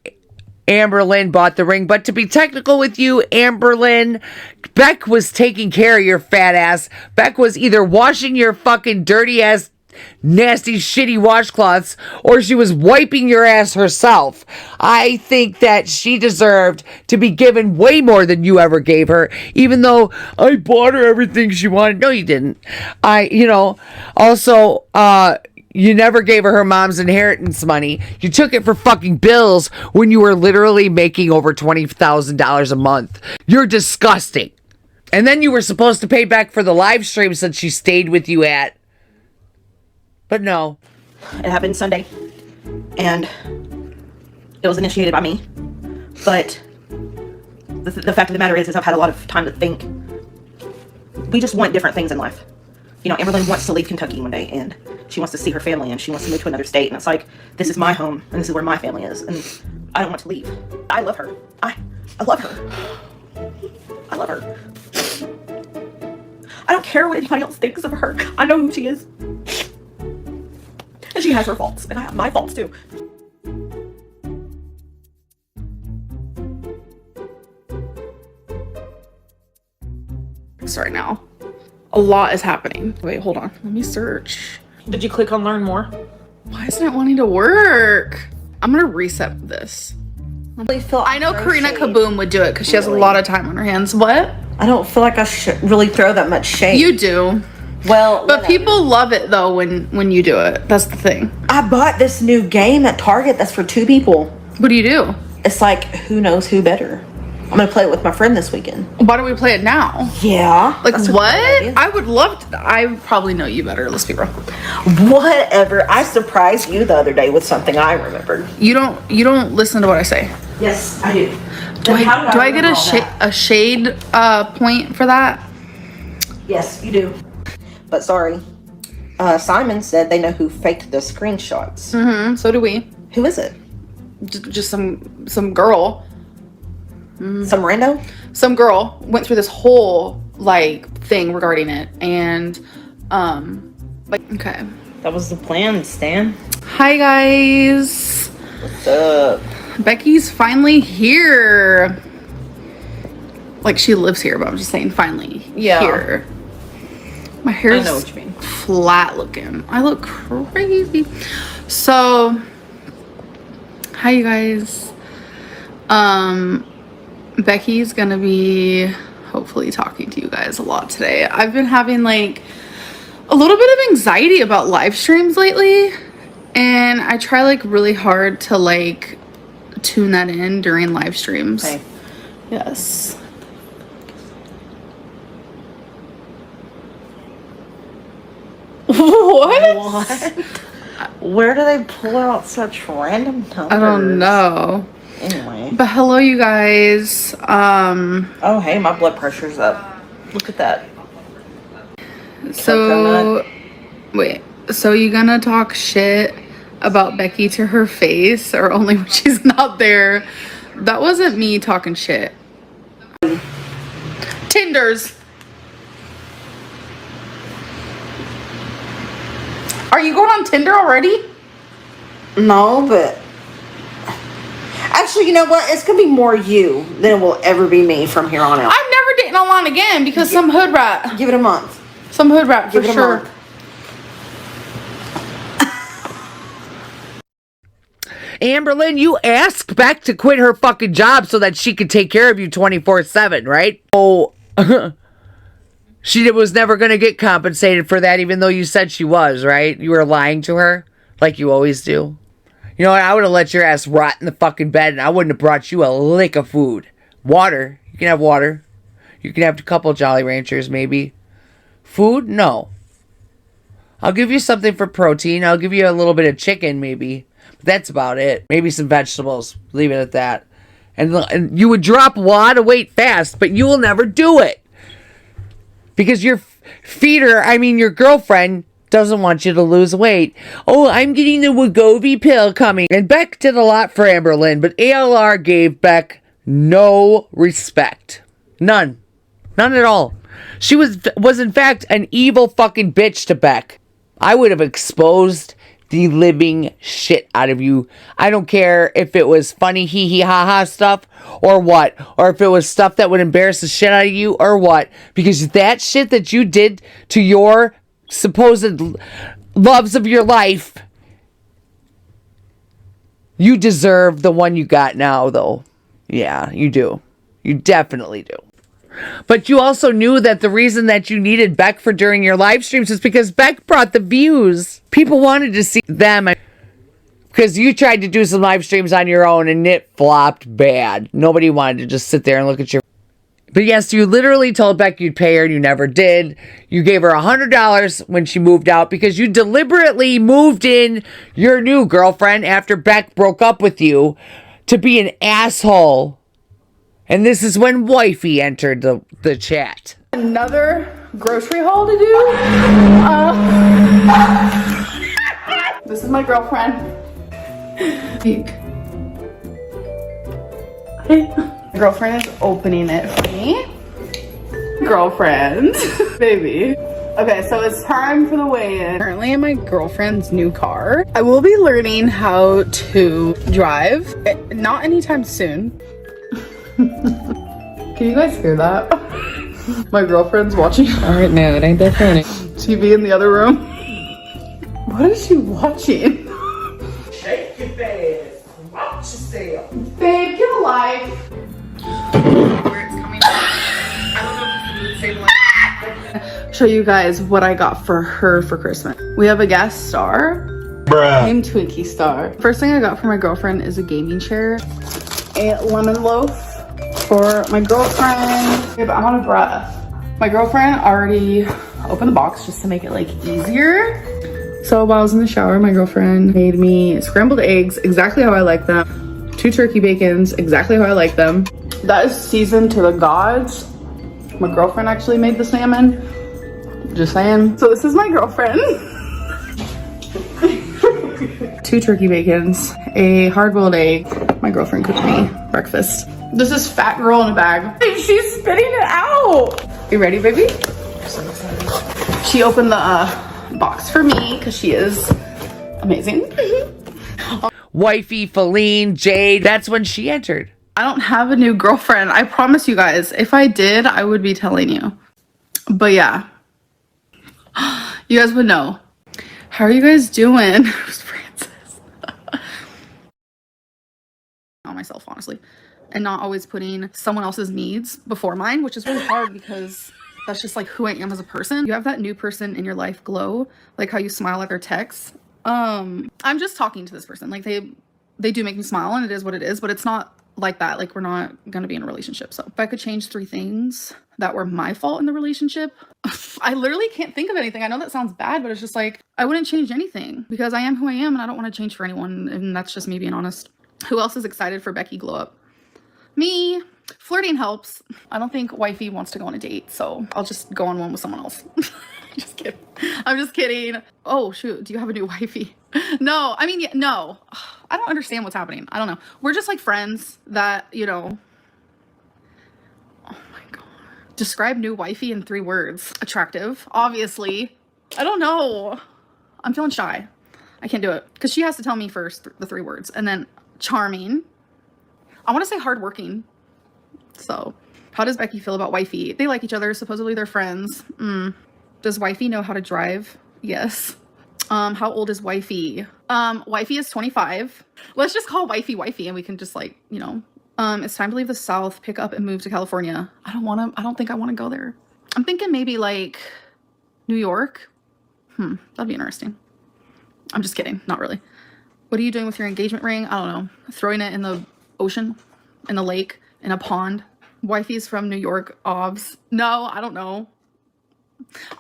Amberlynn bought the ring. But to be technical with you, Amberlynn, Beck was taking care of your fat ass. Beck was either washing your fucking dirty ass, nasty, shitty washcloths, or she was wiping your ass herself. I think that she deserved to be given way more than you ever gave her, even though I bought her everything she wanted. No, you didn't. You never gave her mom's inheritance money. You took it for fucking bills when you were literally making over $20,000 a month. You're disgusting. And then you were supposed to pay back for the live streams that she stayed with you at. But no. It happened Sunday. And it was initiated by me. But the fact of the matter is I've had a lot of time to think. We just want different things in life. You know, Amberlynn wants to leave Kentucky one day, and she wants to see her family, and she wants to move to another state, and it's like, this is my home, and this is where my family is, and I don't want to leave. I love her. I love her. I love her. I don't care what anybody else thinks of her. I know who she is. And she has her faults, and I have my faults too. Right now. A lot is happening. Wait, hold on. Let me search. Did you click on learn more? Why isn't it wanting to work? I'm gonna reset this. I know Karina Kaboom would do it because she has a lot of time on her hands. What? I don't feel like I should really throw that much shade. You do. Well, but people love it though when you do it. That's the thing. I bought this new game at Target that's for 2 people. What do you do? It's like, who knows who better? I'm gonna play it with my friend this weekend. Why don't we play it now? Yeah. Like what? I would love to. I probably know you better. Let's be real. Whatever. I surprised you the other day with something I remembered. You don't listen to what I say. Yes, I do. Do I get a shade point for that? Yes, you do. But sorry. Simon said they know who faked the screenshots. Mm-hmm. So do we. Who is it? Just some girl. Some rando? Some girl went through this whole thing regarding it, and okay. That was the plan, Stan. Hi guys. What's up? Becky's finally here. Like she lives here, but I'm just saying finally here. My hair's I know what you mean. Flat looking. I look crazy. So hi you guys. Becky's gonna be hopefully talking to you guys a lot today. I've been having a little bit of anxiety about live streams lately, and I try really hard to tune that in during live streams. Okay. Yes. What? Where do they pull out such random numbers? I don't know. Anyway. But hello you guys. Oh hey, my blood pressure's up. Look at that. So wait, so you gonna talk shit about Becky to her face or only when she's not there? That wasn't me talking shit. Tinders. Are you going on Tinder already? No, but actually, you know what? It's gonna be more you than it will ever be me from here on out. I'm never dating online again because some hood rat. Give it a month. Some hood rat for Give it a sure. month. Amberlynn, you asked Beck to quit her fucking job so that she could take care of you 24/7, right? Oh, She was never going to get compensated for that, even though you said she was, right? You were lying to her, like you always do. You know what? I would have let your ass rot in the fucking bed, and I wouldn't have brought you a lick of food. Water. You can have water. You can have a couple Jolly Ranchers, maybe. Food? No. I'll give you something for protein. I'll give you a little bit of chicken, maybe. But that's about it. Maybe some vegetables. Leave it at that. And you would drop a lot of weight fast, but you will never do it. Because your your girlfriend doesn't want you to lose weight. Oh, I'm getting the Wegovy pill coming. And Beck did a lot for Amberlynn, but ALR gave Beck no respect. None. None at all. She was in fact an evil fucking bitch to Beck. I would have exposed the living shit out of you. I don't care if it was funny hee hee ha ha stuff or what, or if it was stuff that would embarrass the shit out of you or what, because that shit that you did to your supposed loves of your life, you deserve the one you got now, though. Yeah, you do. You definitely do. But you also knew that the reason that you needed Beck for during your live streams is because Beck brought the views. People wanted to see them because you tried to do some live streams on your own and it flopped bad. Nobody wanted to just sit there and look at your... But yes, you literally told Beck you'd pay her and you never did. You gave her $100 when she moved out because you deliberately moved in your new girlfriend after Beck broke up with you to be an asshole. And this is when Wifey entered the chat. Another grocery haul to do. This is my girlfriend. Girlfriend is opening it for me. Girlfriend. Baby. Okay, so it's time for the weigh-in. Currently in my girlfriend's new car. I will be learning how to drive. Not anytime soon. Can you guys hear that? My girlfriend's watching. Alright, no, it ain't that funny. TV in the other room. What is she watching? Shake your ass. Watch yourself. Babe, get a life. Where it's coming from. I don't know if it's the same light. Show you guys what I got for her for Christmas. We have a guest star. Bruh. Named Twinkie Star. First thing I got for my girlfriend is a gaming chair. A lemon loaf for my girlfriend. Okay, but I'm out of breath. My girlfriend already opened the box just to make it like easier. So while I was in the shower, my girlfriend made me scrambled eggs exactly how I like them. 2 turkey bacons exactly how I like them. That is seasoned to the gods. My girlfriend actually made the salmon. Just saying. So this is my girlfriend. 2 turkey bacons, a hard-boiled egg. My girlfriend cooked me breakfast. This is fat girl in a bag. She's spitting it out. You ready, baby? She opened the box for me because she is amazing. Wifey, Feline, Jade, that's when she entered. I don't have a new girlfriend. I promise you guys. If I did, I would be telling you. But yeah. You guys would know. How are you guys doing? Who's Francis? On myself, honestly. And not always putting someone else's needs before mine, which is really hard because that's just like who I am as a person. You have that new person in your life glow, like how you smile at their texts. I'm just talking to this person. Like they do make me smile and it is what it is, but it's not like that. Like we're not gonna be in a relationship. So if I could change 3 things that were my fault in the relationship, I literally can't think of anything. I know that sounds bad, but it's just like, I wouldn't change anything because I am who I am and I don't want to change for anyone. And that's just me being honest. Who else is excited for Becky glow up? Me. Flirting helps. I don't think Wifey wants to go on a date, so I'll just go on one with someone else. Just kidding. I'm just kidding. Oh, shoot. Do you have a new wifey? No. I mean, yeah, no. I don't understand what's happening. I don't know. We're just like friends that, you know. Oh my God. Describe new wifey in 3 words. Attractive. Obviously. I don't know. I'm feeling shy. I can't do it. Because she has to tell me first the 3 words. And then charming. I want to say hardworking. So, how does Becky feel about Wifey? They like each other. Supposedly they're friends. Does Wifey know how to drive? Yes. How old is Wifey? Wifey is 25. Let's just call Wifey Wifey and we can just like, you know, It's time to leave the South, pick up and move to California. I don't think I want to go there. I'm thinking maybe like New York. That'd be interesting. I'm just kidding. Not really. What are you doing with your engagement ring? I don't know. Throwing it in the ocean, in the lake, in a pond. Wifey's from New York, obs. No, I don't know.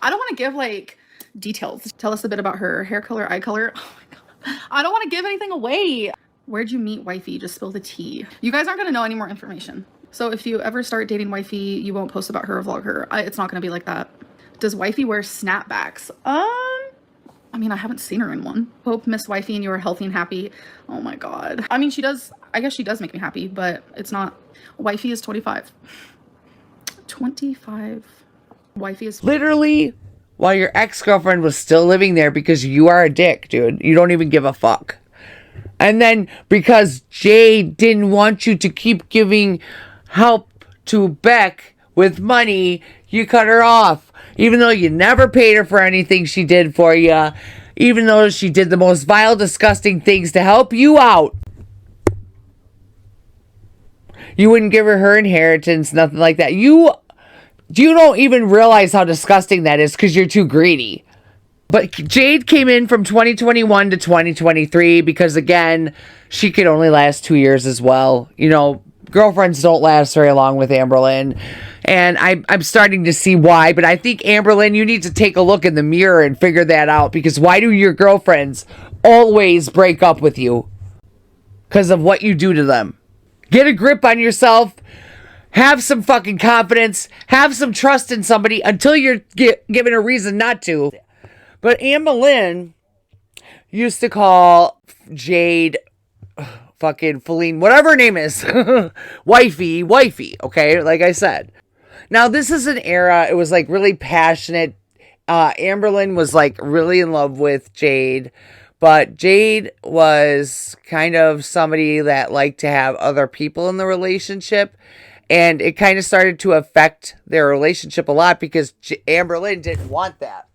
I don't want to give like details. Tell us a bit about her hair color, eye color. Oh my God. I don't want to give anything away. Where'd you meet wifey? Just spill the tea. You guys aren't going to know any more information. So if you ever start dating wifey, you won't post about her or vlog her. It's not going to be like that. Does wifey wear snapbacks? I mean, I haven't seen her in one. Hope Miss Wifey and you are healthy and happy. Oh my God. I mean, she does, I guess she does make me happy, but it's not. Wifey is 25. 25. Wifey is Literally, while your ex-girlfriend was still living there because you are a dick, dude. You don't even give a fuck. And then because Jade didn't want you to keep giving help to Beck with money, you cut her off. Even though you never paid her for anything she did for you. Even though she did the most vile, disgusting things to help you out. You wouldn't give her inheritance, nothing like that. You don't even realize how disgusting that is because you're too greedy. But Jade came in from 2021 to 2023 because, again, she could only last 2 years as well. You know, girlfriends don't last very long with Amberlynn. And I'm starting to see why. But I think, Amberlynn, you need to take a look in the mirror and figure that out. Because why do your girlfriends always break up with you? Because of what you do to them. Get a grip on yourself. Have some fucking confidence. Have some trust in somebody until you're given a reason not to. But Amberlynn used to call Jade, fucking Feline, whatever her name is, wifey, okay? Like I said. Now, this is an era, it was like really passionate. Amberlynn was like really in love with Jade. But Jade was kind of somebody that liked to have other people in the relationship. And it kind of started to affect their relationship a lot because Amberlynn didn't want that.